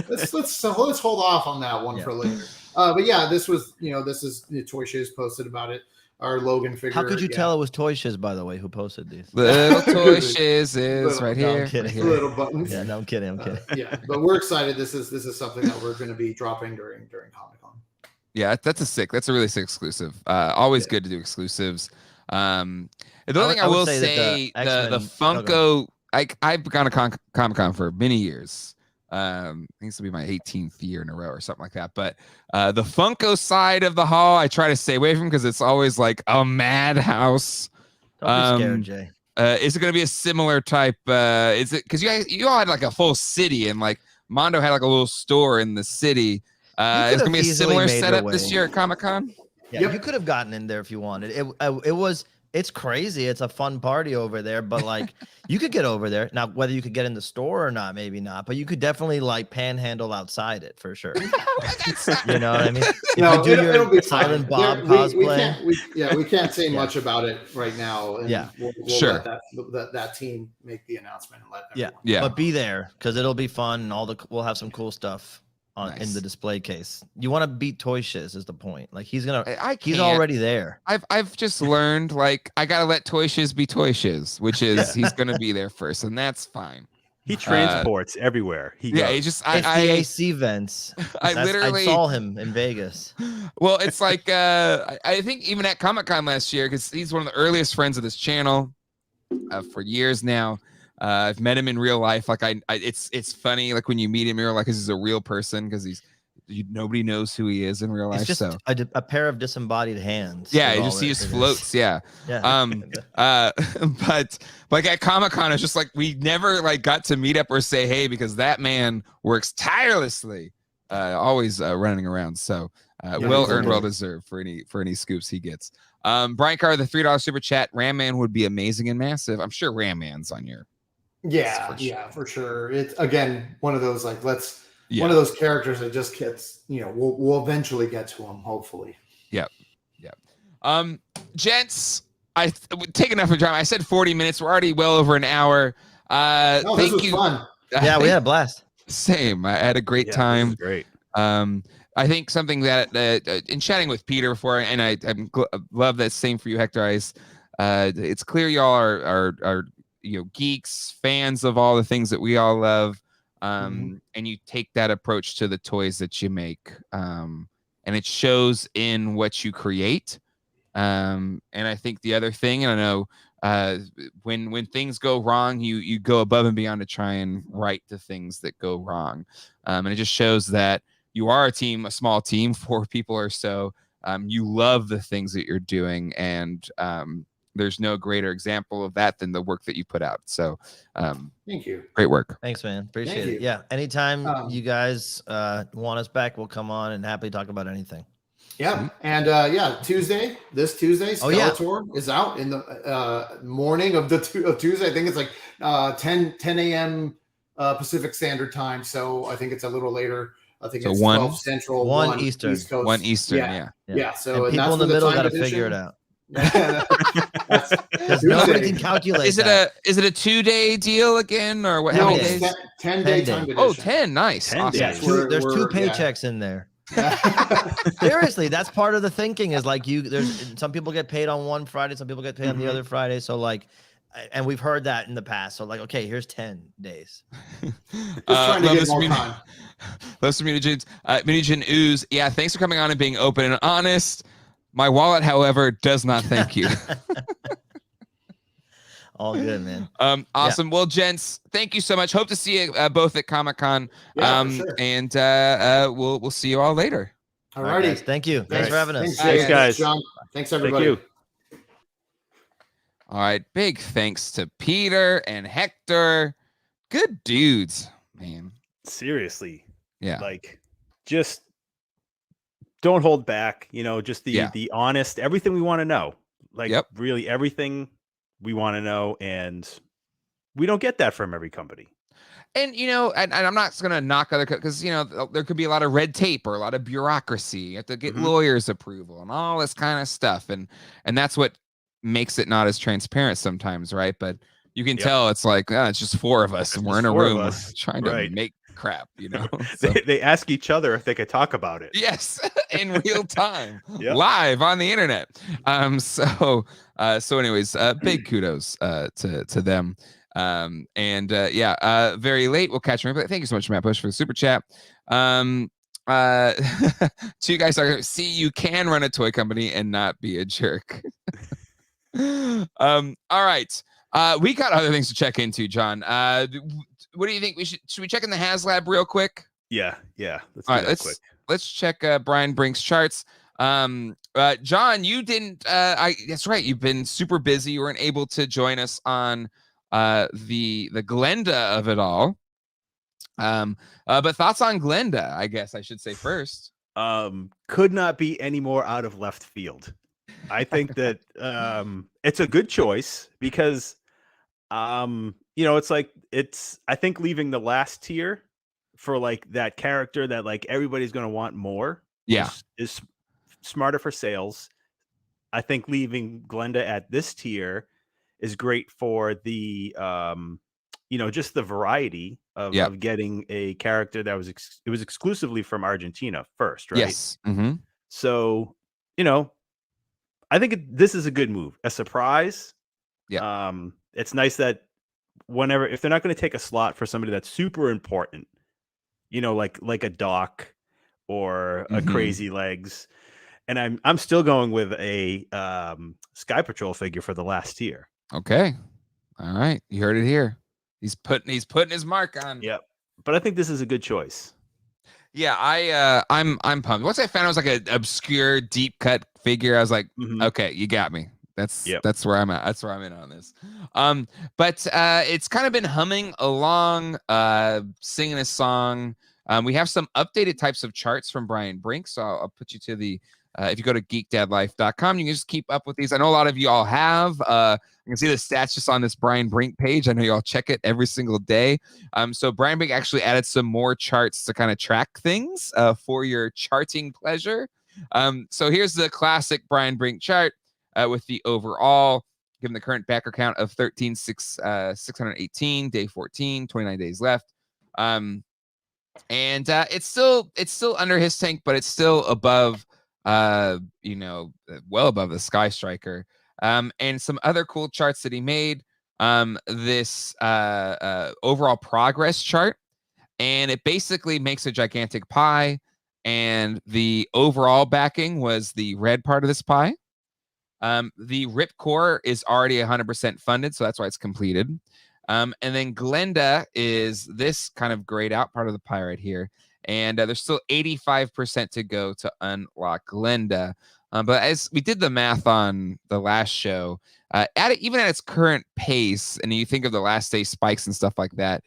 [SPEAKER 4] Let's hold off on that one for later. But yeah, this is Toy Shiz posted about it. Our Logan figure.
[SPEAKER 3] How could you tell it was Toy Shiz, by the way, who posted these?
[SPEAKER 1] Little Toy Shiz is right here.
[SPEAKER 3] I'm kidding.
[SPEAKER 1] Right here.
[SPEAKER 4] Little buttons.
[SPEAKER 3] Yeah, no, I'm kidding.
[SPEAKER 4] Yeah, but we're excited. This is something that we're going to be dropping during Comic-Con.
[SPEAKER 1] Yeah, that's a really sick exclusive. Always good to do exclusives. The only thing I will say the Funko, I've gone to Comic-Con for many years. I think this will be my 18th year in a row or something like that. But the Funko side of the hall, I try to stay away from because it's always like a madhouse.
[SPEAKER 3] Don't be scared, Jay.
[SPEAKER 1] Is it going to be a similar type? Is it because you all had like a full city and like Mondo had like a little store in the city? It's going to be a similar setup this year at Comic-Con.
[SPEAKER 3] Yeah, you could have gotten in there if you wanted. It's crazy. It's a fun party over there, but like you could get over there. Now, whether you could get in the store or not, maybe not, but you could definitely like panhandle outside it for sure. You know what I mean?
[SPEAKER 4] No,
[SPEAKER 3] it'll be Silent Bob cosplay.
[SPEAKER 4] We can't say much about it right now. And we'll
[SPEAKER 1] sure.
[SPEAKER 4] Let that team make the announcement and let everyone.
[SPEAKER 1] Yeah.
[SPEAKER 3] But be there because it'll be fun. And we'll have some cool stuff in the display case. You want to beat Toy Shiz is the point. Like he's already there.
[SPEAKER 1] I've just learned like I gotta let Toy Shiz be Toy Shiz, which is he's gonna be there first, and that's fine.
[SPEAKER 2] He transports everywhere.
[SPEAKER 1] He just
[SPEAKER 3] the AC vents. I saw him in Vegas.
[SPEAKER 1] Well, it's like I think even at Comic-Con last year, because he's one of the earliest friends of this channel for years now. I've met him in real life. Like it's funny. Like when you meet him in real life, because he's a real person. Because nobody knows who he is in real life.
[SPEAKER 3] It's just a pair of disembodied hands.
[SPEAKER 1] Yeah, you just see his floats. Yeah. But like at Comic-Con, it's just like we never like got to meet up or say hey because that man works tirelessly, always running around. So well earned, well deserved for any scoops he gets. Brian Carr, the $3 super chat. Ram Man would be amazing and massive. I'm sure Ram Man's on your.
[SPEAKER 4] For sure. It's again one of those like one of those characters that just gets we'll eventually get to him hopefully.
[SPEAKER 1] Yep. Gents, I take enough of time. I said 40 minutes. We're already well over an hour. Thank you.
[SPEAKER 4] Fun.
[SPEAKER 3] Yeah, we had a blast.
[SPEAKER 1] Same. I had a great time.
[SPEAKER 2] Great.
[SPEAKER 1] I think something that in chatting with Peter before, and I love that same for you, Hector. It's clear y'all are geeks, fans of all the things that we all love, and you take that approach to the toys that you make, and it shows in what you create. And I think the other thing, and I know when things go wrong, you go above and beyond to try and right the things that go wrong, and it just shows that you are a small team, 4 people or so. You love the things that you're doing, and there's no greater example of that than the work that you put out. So
[SPEAKER 4] thank you.
[SPEAKER 1] Great work.
[SPEAKER 3] Thanks, man. Appreciate it. Yeah. Anytime you guys want us back, we'll come on and happily talk about anything.
[SPEAKER 4] Yeah. And this Tuesday, Skeletor is out in the morning of Tuesday. I think it's like 10 a.m. Pacific Standard Time. So I think it's a little later. I think it's 12 Central,
[SPEAKER 3] 1 Eastern.
[SPEAKER 4] East Coast.
[SPEAKER 1] 1 Eastern,
[SPEAKER 4] yeah. So
[SPEAKER 3] and people in the middle got to figure it out. Because nobody can calculate.
[SPEAKER 1] Is it a 2-day deal again, or what?
[SPEAKER 4] No,
[SPEAKER 1] how many days?
[SPEAKER 4] 10-day time edition.
[SPEAKER 1] Oh, 10, nice.
[SPEAKER 2] 10
[SPEAKER 1] awesome.
[SPEAKER 2] days.
[SPEAKER 3] There's 2 paychecks in there. Seriously, that's part of the thinking. Is like there's some people get paid on one Friday, some people get paid on the other Friday. So like, and we've heard that in the past. So like, okay, here's 10 days.
[SPEAKER 4] Just trying to get more time.
[SPEAKER 1] Love Minigen Ooze. Yeah, thanks for coming on and being open and honest. My wallet, however, does not thank you.
[SPEAKER 3] All good, man.
[SPEAKER 1] Awesome. Yeah. Well, gents, thank you so much. Hope to see you both at Comic-Con.
[SPEAKER 4] Sure.
[SPEAKER 1] And we'll see you all later.
[SPEAKER 4] All righty.
[SPEAKER 3] Thank you. Thanks for having us.
[SPEAKER 2] Thanks, guys.
[SPEAKER 4] John. Thanks, everybody.
[SPEAKER 2] Thank you.
[SPEAKER 1] All right. Big thanks to Peter and Hector. Good dudes, man.
[SPEAKER 2] Seriously.
[SPEAKER 1] Yeah.
[SPEAKER 2] Like, just don't hold back. Just the honest, everything we want to know. Like, really everything we want to know. And we don't get that from every company.
[SPEAKER 1] And and I'm not going to knock other because there could be a lot of red tape or a lot of bureaucracy. You have to get lawyers' approval and all this kind of stuff, and that's what makes it not as transparent sometimes, right? But you can tell it's like it's just four of us, and we're in a room trying to make crap, So,
[SPEAKER 2] they ask each other if they could talk about it.
[SPEAKER 1] Yes, in real time, live on the internet. So anyways, big kudos to them. Very late. We'll catch you. Thank you so much, Matt Bush, for the super chat. Two guys are you can run a toy company and not be a jerk. All right. We got other things to check into, John. What do you think? Should we check in the Haslab real quick?
[SPEAKER 2] Yeah.
[SPEAKER 1] Let's check Brian Brink's charts. John, you didn't. That's right. You've been super busy. You weren't able to join us on the Glenda of it all. But thoughts on Glenda? I guess I should say first.
[SPEAKER 2] Could not be any more out of left field. I think that it's a good choice because it's I think leaving the last tier for like that character that like everybody's going to want more is smarter for sales. I think leaving Glenda at this tier is great for the just the variety of getting a character that was it was exclusively from Argentina first, right?
[SPEAKER 1] Yes.
[SPEAKER 2] So I think this is a good move, a surprise.
[SPEAKER 1] Yeah.
[SPEAKER 2] It's nice that if they're not going to take a slot for somebody that's super important, like a Doc or a Crazy Legs, and I'm still going with a Sky Patrol figure for the last tier.
[SPEAKER 1] Okay. All right. You heard it here. He's putting his mark on.
[SPEAKER 2] Yep. But I think this is a good choice.
[SPEAKER 1] Yeah, I'm pumped. Once I found it was like an obscure deep cut figure, I was like, okay, you got me. That's where I'm at. That's where I'm in on this. But it's kind of been humming along, singing a song. We have some updated types of charts from Brian Brink, so I'll put you to the if you go to geekdadlife.com, you can just keep up with these. I know a lot of you all have. I can see the stats just on this Brian Brink page. I know you all check it every single day. So Brian Brink actually added some more charts to kind of track things for your charting pleasure. So here's the classic Brian Brink chart with the overall, given the current backer count of 618, day 14, 29 days left. And it's still under his tank, but it's still above well above the Sky Striker. And some other cool charts that he made. This overall progress chart, and it basically makes a gigantic pie, and the overall backing was the red part of this pie. The Rip Core is already 100% funded, so that's why it's completed. And then Glenda is this kind of grayed out part of the pie right here. And there's still 85% to go to unlock Glenda. But as we did the math on the last show, even at its current pace, and you think of the last day spikes and stuff like that,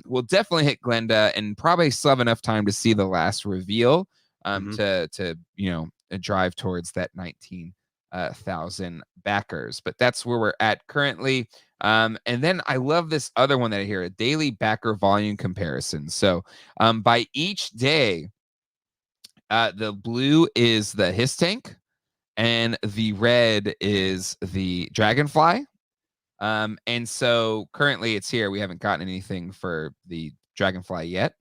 [SPEAKER 1] we'll definitely hit Glenda and probably still have enough time to see the last reveal to drive towards that 19,000 backers. But that's where we're at currently. And then I love this other one that I hear, a daily backer volume comparison. So by each day, the blue is the Hiss Tank and the red is the Dragonfly. And so currently it's here. We haven't gotten anything for the Dragonfly yet.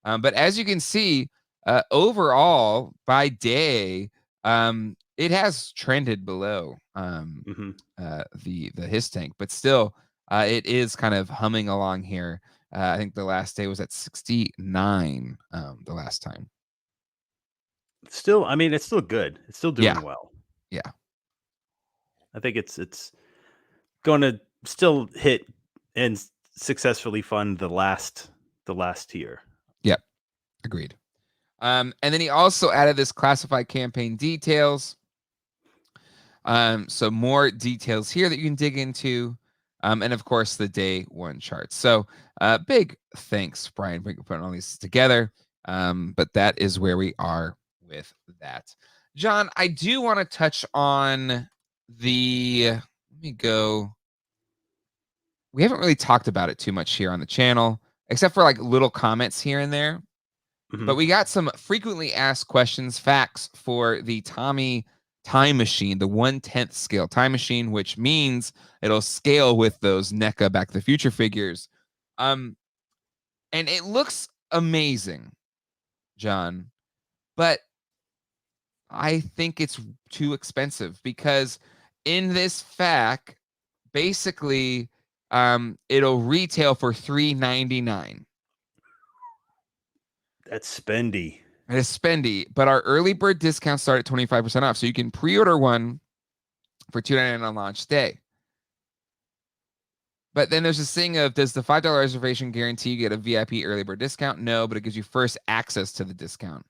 [SPEAKER 1] But as you can see, overall by day, it has trended below the Hiss Tank, but still it is kind of humming along here. I think the last day was at 69 the last time.
[SPEAKER 2] Still, I mean, it's still good. It's still doing well.
[SPEAKER 1] Yeah.
[SPEAKER 2] I think it's going to still hit and successfully fund the last tier.
[SPEAKER 1] Yep. Agreed. And then he also added this classified campaign details. So more details here that you can dig into. And of course the day one chart. So big thanks, Brian, for putting all these together. But that is where we are with that. John, I do want to touch on let me go. We haven't really talked about it too much here on the channel. except for like little comments here and there.
[SPEAKER 2] Mhm.
[SPEAKER 1] But we got some frequently asked questions, facts for the TOMY Time Machine, the 1/10 scale Time Machine, which means it'll scale with those NECA Back to the Future figures. And it looks amazing, John, but I think it's too expensive because in this FAQ, basically, it'll retail for $399.
[SPEAKER 2] That's spendy.
[SPEAKER 1] It is spendy, but our early bird discounts start at 25% off, so you can pre-order one for $299 on launch day. But then there's this thing of, does the $5 reservation guarantee you get a VIP early bird discount? No, but it gives you first access to the discount.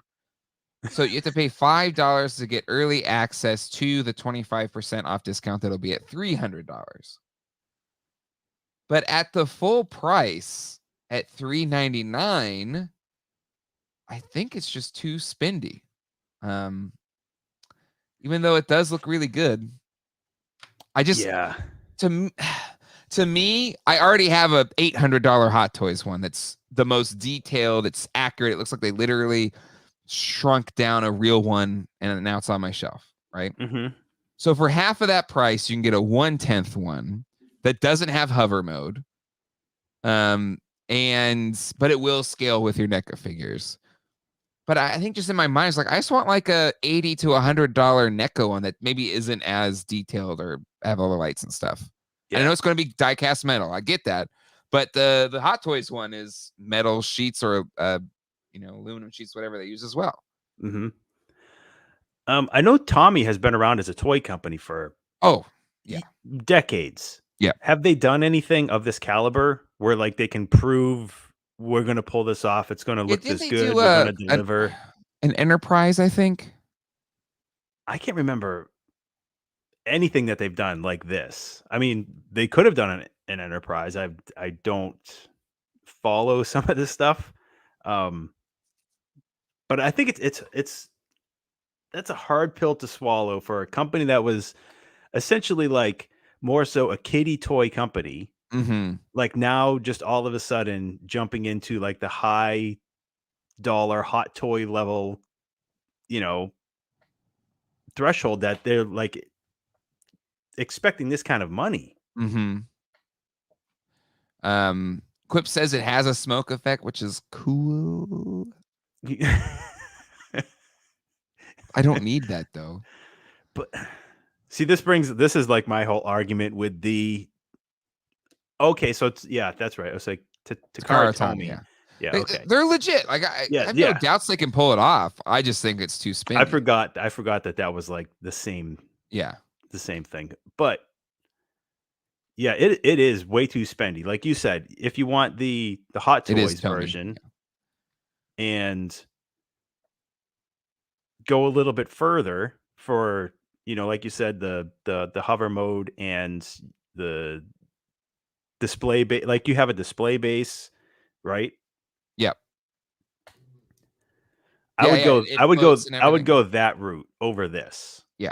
[SPEAKER 1] So you have to pay $5 to get early access to the 25% off discount that'll be at $300. But at the full price at $399, I think it's just too spendy. Even though it does look really good. I just to me, I already have a $800 Hot Toys one that's the most detailed, it's accurate. It looks like they literally shrunk down a real one and now it's on my shelf, right?
[SPEAKER 2] Mm-hmm.
[SPEAKER 1] So for half of that price, you can get a 1/10 one that doesn't have hover mode. But it will scale with your NECA figures. But I think just in my mind, it's like I just want like a $80 to $100 NECA one that maybe isn't as detailed or have all the lights and stuff. Yeah. I know it's going to be die-cast metal. I get that. But the Hot Toys one is metal sheets or aluminum sheets, whatever they use as well.
[SPEAKER 2] Mm-hmm. I know TOMY has been around as a toy company for decades.
[SPEAKER 1] Yeah.
[SPEAKER 2] Have they done anything of this caliber where like they can prove we're going to pull this off? It's going to look this good. We're going to deliver
[SPEAKER 1] an Enterprise, I think.
[SPEAKER 2] I can't remember anything that they've done like this. I mean, they could have done an Enterprise. I don't follow some of this stuff. But I think it's that's a hard pill to swallow for a company that was essentially like more so a kiddie toy company.
[SPEAKER 1] Mm-hmm.
[SPEAKER 2] Like now just all of a sudden jumping into like the high dollar hot toy level, threshold that they're like expecting this kind of money.
[SPEAKER 1] Mm-hmm. Quip says it has a smoke effect, which is cool. I don't need that though.
[SPEAKER 2] But see, this is like my whole argument with the. Okay, so it's that's right. I was like Takara Tomy. Yeah, okay.
[SPEAKER 1] They're legit. Like I have no doubts they can pull it off. I just think it's too spinny.
[SPEAKER 2] I forgot that was like the same.
[SPEAKER 1] Yeah,
[SPEAKER 2] the same thing. But yeah, it is way too spendy. Like you said, if you want the Hot Toys version, and go a little bit further for like you said, the hover mode and the display base, like you have a display base, right?
[SPEAKER 1] Yep.
[SPEAKER 2] I would go that route over this.
[SPEAKER 1] Yeah.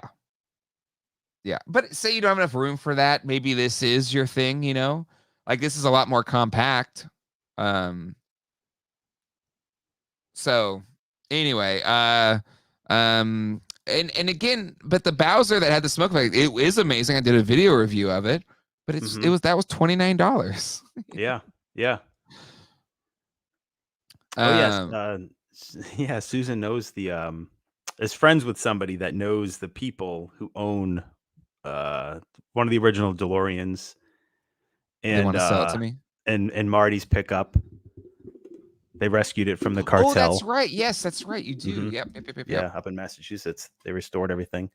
[SPEAKER 1] But say you don't have enough room for that, maybe this is your thing, like this is a lot more compact. So anyway, and again, but the Bowser that had the smoke effect, it is amazing. I did a video review of it, but that was $29.
[SPEAKER 2] Yeah. Yes. Susan knows is friends with somebody that knows the people who own one of the original DeLoreans, and
[SPEAKER 1] they want to sell it to me.
[SPEAKER 2] And Marty's pickup. They rescued it from the cartel.
[SPEAKER 1] Oh, that's right. Yes, that's right. You do.
[SPEAKER 2] Mm-hmm.
[SPEAKER 1] Yep.
[SPEAKER 2] Yeah, up in Massachusetts, they restored everything.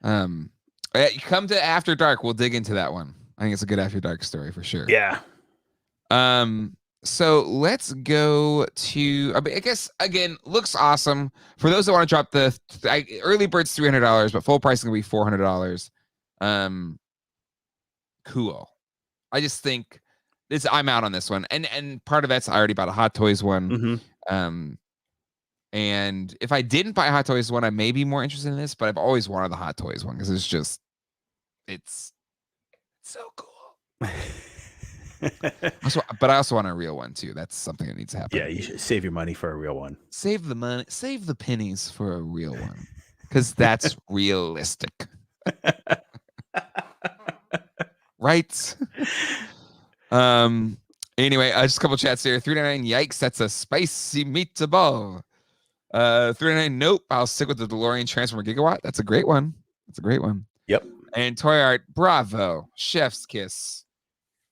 [SPEAKER 1] You come to After Dark. We'll dig into that one. I think it's a good After Dark story for sure.
[SPEAKER 2] Yeah.
[SPEAKER 1] So let's go to. I guess again, looks awesome. For those that want to drop the early bird's $300, but full price is gonna be $400. Cool. I just think I'm out on this one, and part of that's I already bought a Hot Toys one.
[SPEAKER 2] Mm-hmm.
[SPEAKER 1] And if I didn't buy a Hot Toys one, I may be more interested in this, but I've always wanted the Hot Toys one because it's so cool. But I also want a real one too. That's something that needs to happen.
[SPEAKER 2] Yeah, you should save your money for a real one.
[SPEAKER 1] Save the money, save the pennies for a real one, because that's realistic. Right? Anyway, just a couple chats here. 399, yikes, that's a spicy meatball. 399, nope, I'll stick with the DeLorean Transformer Gigawatt. That's a great one. That's a great one.
[SPEAKER 2] Yep.
[SPEAKER 1] And Toy Art, bravo. Chef's kiss.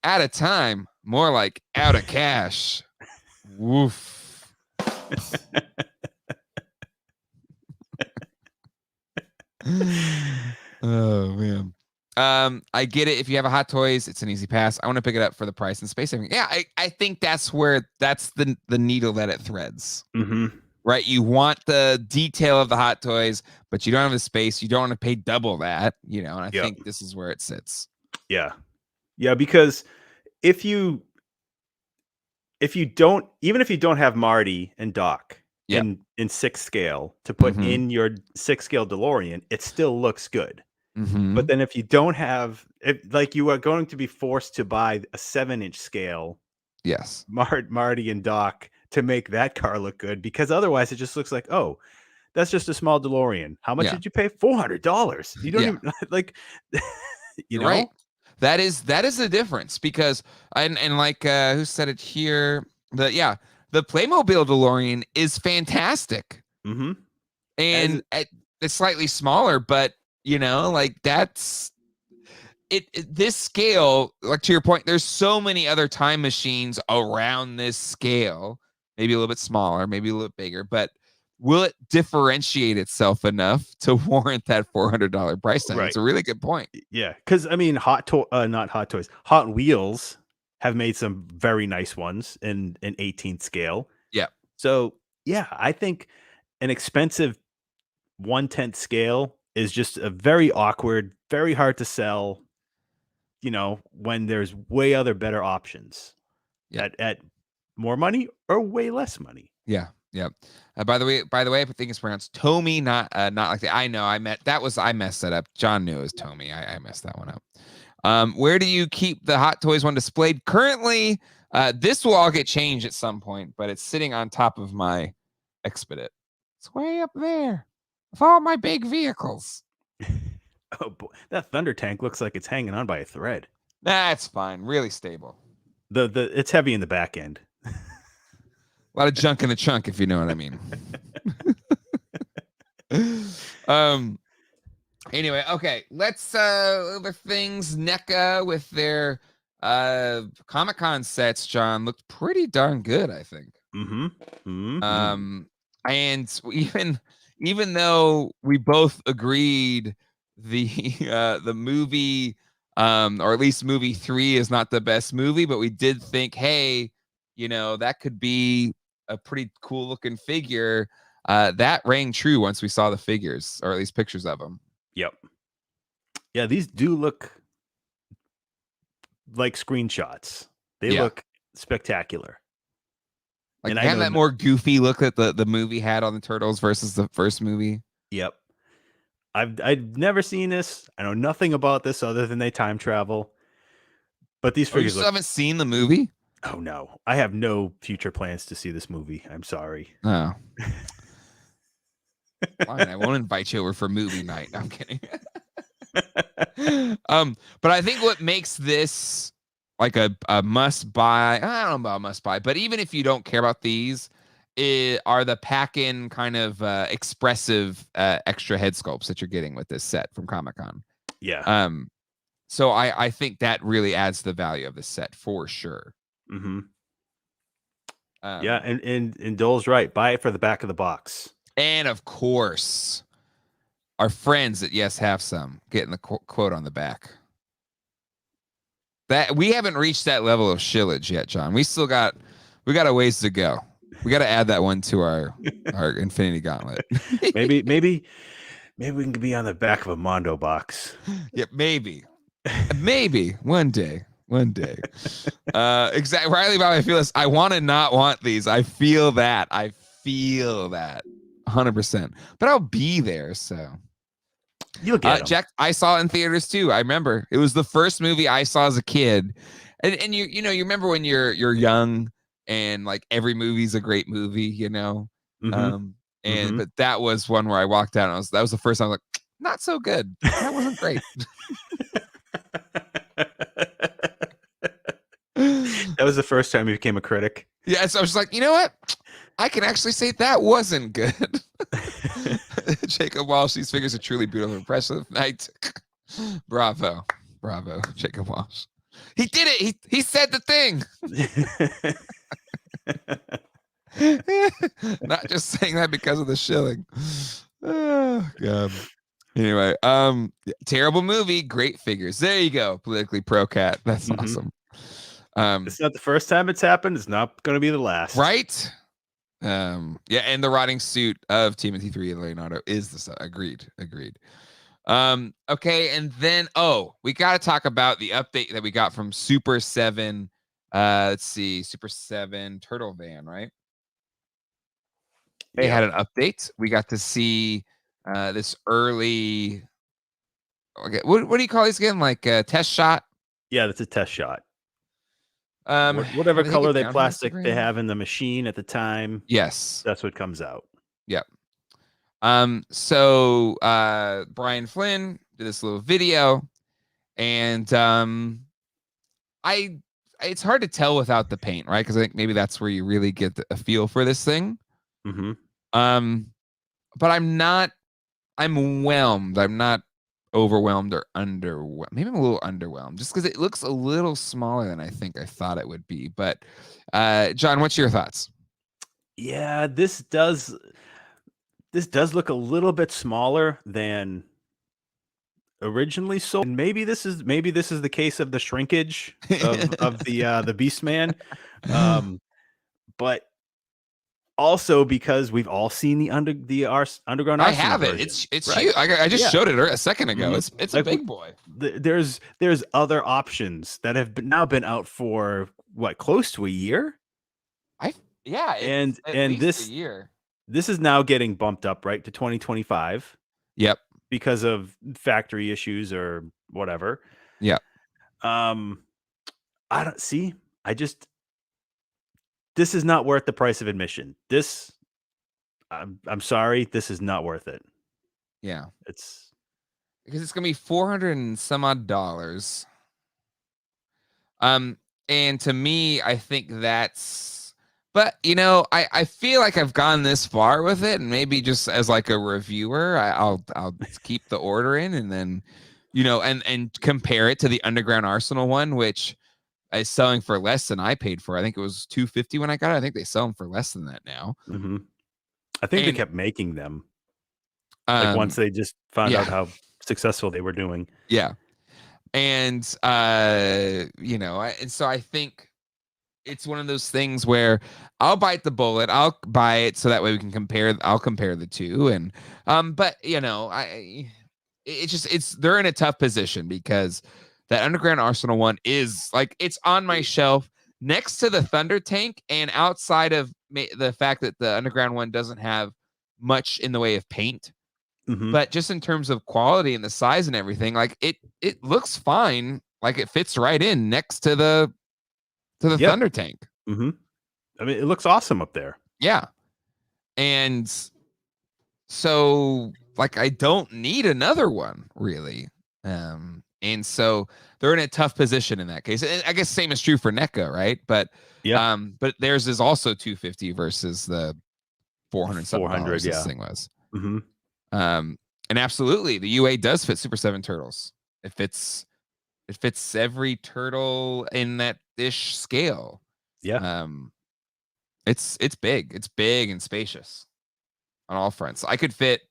[SPEAKER 1] Out of time, more like out of cash. Woof. Oh man. I get it. If you have a Hot Toys, it's an easy pass. I want to pick it up for the price and space saving. Yeah, I think that's the needle that it threads.
[SPEAKER 2] Mm-hmm.
[SPEAKER 1] Right? You want the detail of the Hot Toys, but you don't have the space. You don't want to pay double that, and I think this is where it sits.
[SPEAKER 2] Yeah. Yeah, because if you don't have Marty and Doc in 6 scale to put in your 6 scale DeLorean, it still looks good.
[SPEAKER 1] Mm-hmm.
[SPEAKER 2] But then if you don't have you are going to be forced to buy a 7-inch scale,
[SPEAKER 1] yes,
[SPEAKER 2] Marty and Doc to make that car look good, because otherwise it just looks like, oh, that's just a small DeLorean. How much did you pay? $400. You don't even like,
[SPEAKER 1] right. That is the difference, because and like who said it here? The Playmobil DeLorean is fantastic.
[SPEAKER 2] Mm-hmm.
[SPEAKER 1] And it's slightly smaller, but that's it. This scale, like to your point, there's so many other time machines around this scale. Maybe a little bit smaller, maybe a little bit bigger, but will it differentiate itself enough to warrant that $400 price tag? Right. It's a really good point.
[SPEAKER 2] Yeah, because I mean, Hot Wheels have made some very nice ones in an 18th scale.
[SPEAKER 1] Yeah.
[SPEAKER 2] So yeah, I think an expensive 1/10 scale is just a very awkward, very hard to sell. When there's way other better options at more money or way less money.
[SPEAKER 1] Yeah. Yeah. By the way, I think it's pronounced Tomy, not like that. I know I messed that up. John knew it was Tomy. I messed that one up. Where do you keep the Hot Toys one displayed? Currently, this will all get changed at some point, but it's sitting on top of my Expedit. It's way up there with all my big vehicles.
[SPEAKER 2] Oh boy, that Thunder Tank looks like it's hanging on by a thread.
[SPEAKER 1] That's fine. Really stable.
[SPEAKER 2] It's heavy in the back end.
[SPEAKER 1] A lot of junk in the trunk, if you know what I mean. Anyway, okay. Let's other things. NECA with their Comic-Con sets, John, looked pretty darn good, I think.
[SPEAKER 2] Mm-hmm. Mm-hmm.
[SPEAKER 1] And even though we both agreed the movie, or at least movie 3 is not the best movie, but we did think, hey, that could be a pretty cool looking figure. That rang true once we saw the figures, or at least pictures of them.
[SPEAKER 2] Yep. Yeah, these do look like screenshots. They look spectacular.
[SPEAKER 1] Like, and have that more goofy look that the movie had on the Turtles versus the first movie.
[SPEAKER 2] Yep. I've never seen this. I know nothing about this other than they time travel. But these figures
[SPEAKER 1] you still haven't seen the movie?
[SPEAKER 2] Oh no. I have no future plans to see this movie. I'm sorry.
[SPEAKER 1] Oh. Fine, I won't invite you over for movie night. I'm kidding. But I think what makes this like a must buy, I don't know about must buy, but even if you don't care about these, are the pack-in kind of expressive extra head sculpts that you're getting with this set from Comic-Con.
[SPEAKER 2] Yeah.
[SPEAKER 1] So I think that really adds the value of the set for sure.
[SPEAKER 2] Mm-hmm. Yeah, and Dole's right. Buy it for the back of the box.
[SPEAKER 1] And of course, our friends at Yes Have Some getting the quote on the back. That we haven't reached that level of shillage yet, John. We got a ways to go. We got to add that one to our Infinity Gauntlet.
[SPEAKER 2] maybe we can be on the back of a Mondo box.
[SPEAKER 1] Yeah, maybe one day. Exactly. Riley Bob, I feel this. I want to not want these. I feel that 100%. But I'll be there. So
[SPEAKER 2] you'll get them.
[SPEAKER 1] Jack, I saw it in theaters too. I remember it was the first movie I saw as a kid, And you know, you remember when you're young and like every movie's a great movie, you know. But that was one where I walked out and that was the first time I was like, not so good. That wasn't great.
[SPEAKER 2] That was the first time you became a critic.
[SPEAKER 1] Yeah, so I was like, you know what? I can actually say that wasn't good. Jacob Walsh, these figures are truly beautiful and impressive. Bravo, Jacob Walsh. He did it. He said the thing. Not just saying that because of the shilling. Oh, God. Anyway, terrible movie, great figures. There you go. Politically pro cat. That's awesome.
[SPEAKER 2] It's not the first time it's happened. It's not going to be the last.
[SPEAKER 1] Right? Yeah, and the rotting suit of Timothy 3 and Leonardo is the agreed. Okay, and then we got to talk about the update that we got from Super 7. Let's see, Super 7 Turtle Van, right? They had an update. We got to see this early. Okay, what do you call these again? Like a test shot?
[SPEAKER 2] Yeah, that's a test shot. Whatever color plastic they have in the machine at the time.
[SPEAKER 1] Yes, that's
[SPEAKER 2] what comes out.
[SPEAKER 1] Yep. So Brian Flynn did this little video, and it's hard to tell without the paint, right? Because I think maybe that's where you really get a feel for this thing. But I'm whelmed. I'm not overwhelmed or underwhelmed. Maybe I'm a little underwhelmed just because it looks a little smaller than I thought it would be. But John, what's your thoughts?
[SPEAKER 2] Yeah, this does look a little bit smaller than originally sold. And maybe this is the case of the shrinkage of the Beastman. But also because we've all seen the underground.
[SPEAKER 1] I have it.
[SPEAKER 2] Version,
[SPEAKER 1] it's
[SPEAKER 2] right?
[SPEAKER 1] huge. I just showed it a second ago. It's like, a big boy.
[SPEAKER 2] There's other options that have now been out for what, close to a year.
[SPEAKER 1] And
[SPEAKER 2] this
[SPEAKER 1] year.
[SPEAKER 2] This is now getting bumped up right to 2025.
[SPEAKER 1] Yep.
[SPEAKER 2] Because of factory issues or whatever.
[SPEAKER 1] Yep.
[SPEAKER 2] This is not worth the price of admission. I'm sorry, this is not worth it.
[SPEAKER 1] Yeah.
[SPEAKER 2] It's
[SPEAKER 1] because it's gonna be $400 and some odd. And to me, I think that's, but you know, I feel like I've gone this far with it, and maybe just as like a reviewer, I'll keep the order in, and then, you know, and compare it to the Underground Arsenal one, which is selling for less than I paid for. I think it was $250 when I got it. I think they sell them for less than that now.
[SPEAKER 2] I think they kept making them. Like once they just found out how successful they were doing.
[SPEAKER 1] Yeah. And you know, and so I think it's one of those things where I'll bite the bullet. I'll buy it so that way we can compare. I'll compare the two. And but you know, they're in a tough position because that Underground Arsenal one is like, it's on my shelf next to the Thunder Tank, and outside of the fact that the Underground one doesn't have much in the way of paint, but just in terms of quality and the size and everything, like it looks fine. Like it fits right in next to the Thunder Tank.
[SPEAKER 2] I mean, it looks awesome up there.
[SPEAKER 1] Yeah. And so like, I don't need another one really. And so they're in a tough position in that case. And I guess same is true for NECA, right? But but theirs is also $250 versus the $400 this thing was. And absolutely, the UA does fit Super 7 Turtles. It fits every turtle in that ish scale.
[SPEAKER 2] Yeah.
[SPEAKER 1] It's big. It's big and spacious on all fronts. I could fit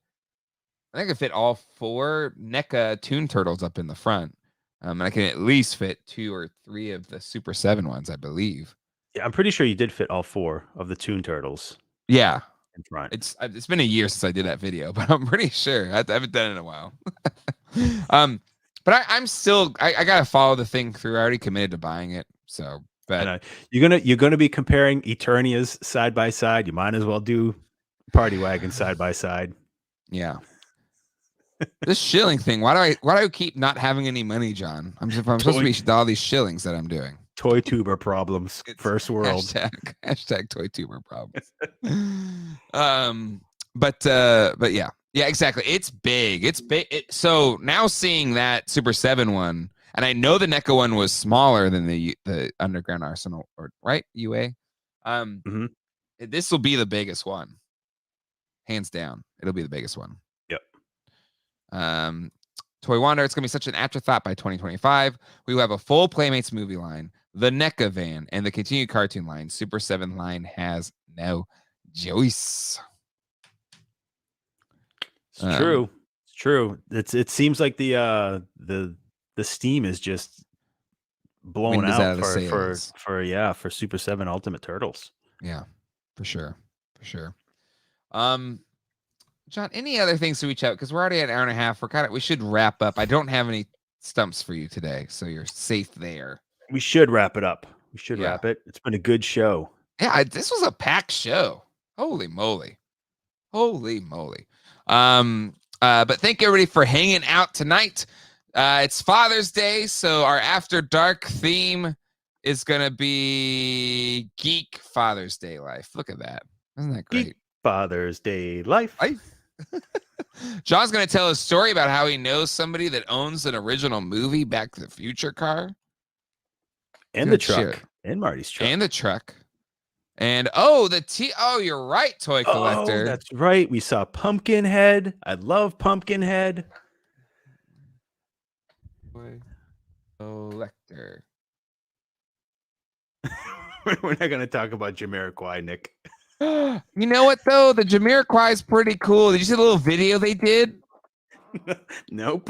[SPEAKER 1] all 4 NECA Toon Turtles up in the front. And I can at least fit 2 or 3 of the Super 7 ones, I believe.
[SPEAKER 2] Yeah, I'm pretty sure you did fit all 4 of the Toon Turtles.
[SPEAKER 1] Yeah.
[SPEAKER 2] In front.
[SPEAKER 1] It's been a year since I did that video, but I'm pretty sure. I haven't done it in a while. But I'm still, I gotta follow the thing through. I already committed to buying it. So but
[SPEAKER 2] you're gonna be comparing Eternia's side by side. You might as well do Party Wagon side by side.
[SPEAKER 1] Yeah. This shilling thing. Why do I keep not having any money, John? I'm supposed to be all these shillings that I'm doing.
[SPEAKER 2] Toy tuber problems.
[SPEAKER 1] It's
[SPEAKER 2] First world.
[SPEAKER 1] Hashtag toy tumor problems. But yeah, exactly. It's big. It's big. So now seeing that Super 7 one, and I know the NECA one was smaller than the Underground Arsenal, or right UA. This will be the biggest one, hands down. It'll be the biggest one.
[SPEAKER 2] Yep.
[SPEAKER 1] Toy Wander, it's going to be such an afterthought by 2025. We will have a full Playmates movie line, the NECA van, and the continued cartoon line. Super 7 line has no choice.
[SPEAKER 2] It's true. It's true. It seems like the steam is just blown out for Super 7 Ultimate Turtles.
[SPEAKER 1] Yeah, for sure. John, any other things to reach out? Because we're already at an hour and a half. We should wrap up. I don't have any stumps for you today, so you're safe there.
[SPEAKER 2] We should wrap it up. Wrap it. It's been a good show.
[SPEAKER 1] Yeah, this was a packed show. Holy moly. But thank you everybody for hanging out tonight. It's Father's Day, so our After Dark theme is gonna be Geek Father's Day Life. Look at that. Isn't that great?
[SPEAKER 2] Geek Father's Day Life.
[SPEAKER 1] John's going to tell a story about how he knows somebody that owns an original movie Back to the Future car.
[SPEAKER 2] And the truck. And Marty's truck.
[SPEAKER 1] And the truck. And you're right, Toy Collector.
[SPEAKER 2] Oh, that's right. We saw Pumpkinhead. I love Pumpkinhead.
[SPEAKER 1] Toy Collector.
[SPEAKER 2] We're not going to talk about Jamiroquai, Nick.
[SPEAKER 1] You know what, though? The Jamiroquai is pretty cool. Did you see the little video they did?
[SPEAKER 2] Nope.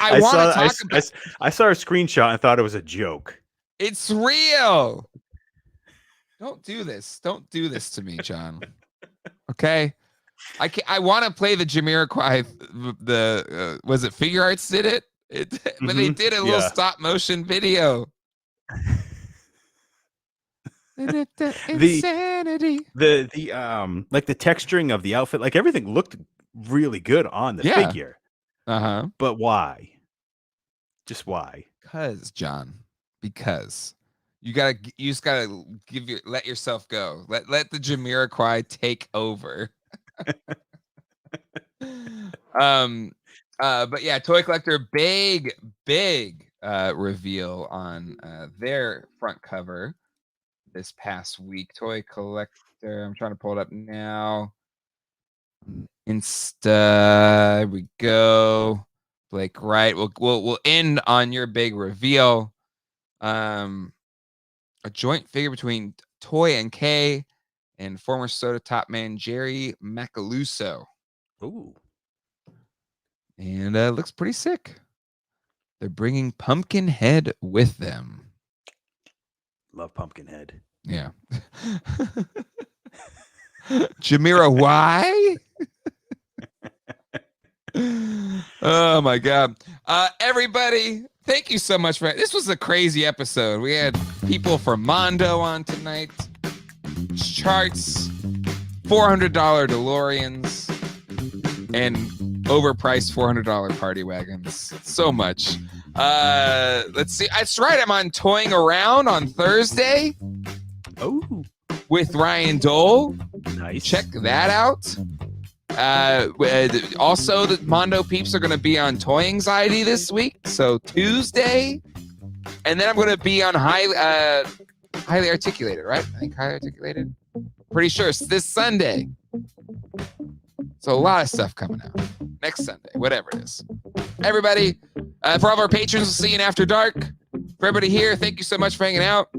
[SPEAKER 1] I want to talk about.
[SPEAKER 2] I saw a screenshot and thought it was a joke.
[SPEAKER 1] It's real. Don't do this. Don't do this to me, John. Okay. I want to play the Jamiroquai. Was it Figure Arts did it? But they did a little stop motion video. Insanity.
[SPEAKER 2] The like the texturing of the outfit, like everything looked really good on the figure. But why? Just why?
[SPEAKER 1] Because you just gotta let yourself go. Let the Jamiroquai take over. But yeah, Toy Collector, big reveal on their front cover this past week. Toy Collector, I'm trying to pull it up now. Insta, here we go. Blake Wright. We'll end on your big reveal. A joint figure between Toy and K and former Soda Top man Jerry Macaluso.
[SPEAKER 2] Ooh.
[SPEAKER 1] And looks pretty sick. They're bringing Pumpkinhead with them.
[SPEAKER 2] Love Pumpkinhead.
[SPEAKER 1] Yeah. Jamiroquai. Oh my God. Everybody, thank you so much for this. Was a crazy episode. We had people from Mondo on tonight. Charts, $400 DeLoreans, and overpriced $400 party wagons. So much. Let's see. That's right. I'm on Toying Around on Thursday.
[SPEAKER 2] Oh.
[SPEAKER 1] With Ryan Dole.
[SPEAKER 2] Nice.
[SPEAKER 1] Check that out. Also, the Mondo peeps are going to be on Toy Anxiety this week. So Tuesday. And then I'm going to be on Highly Articulated, right? I think Highly Articulated. Pretty sure it's this Sunday. So a lot of stuff coming out next Sunday, whatever it is. Everybody, for all of our patrons, we'll see you in After Dark. For everybody here, thank you so much for hanging out.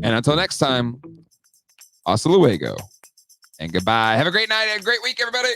[SPEAKER 1] And until next time, hasta luego and goodbye. Have a great night and a great week, everybody.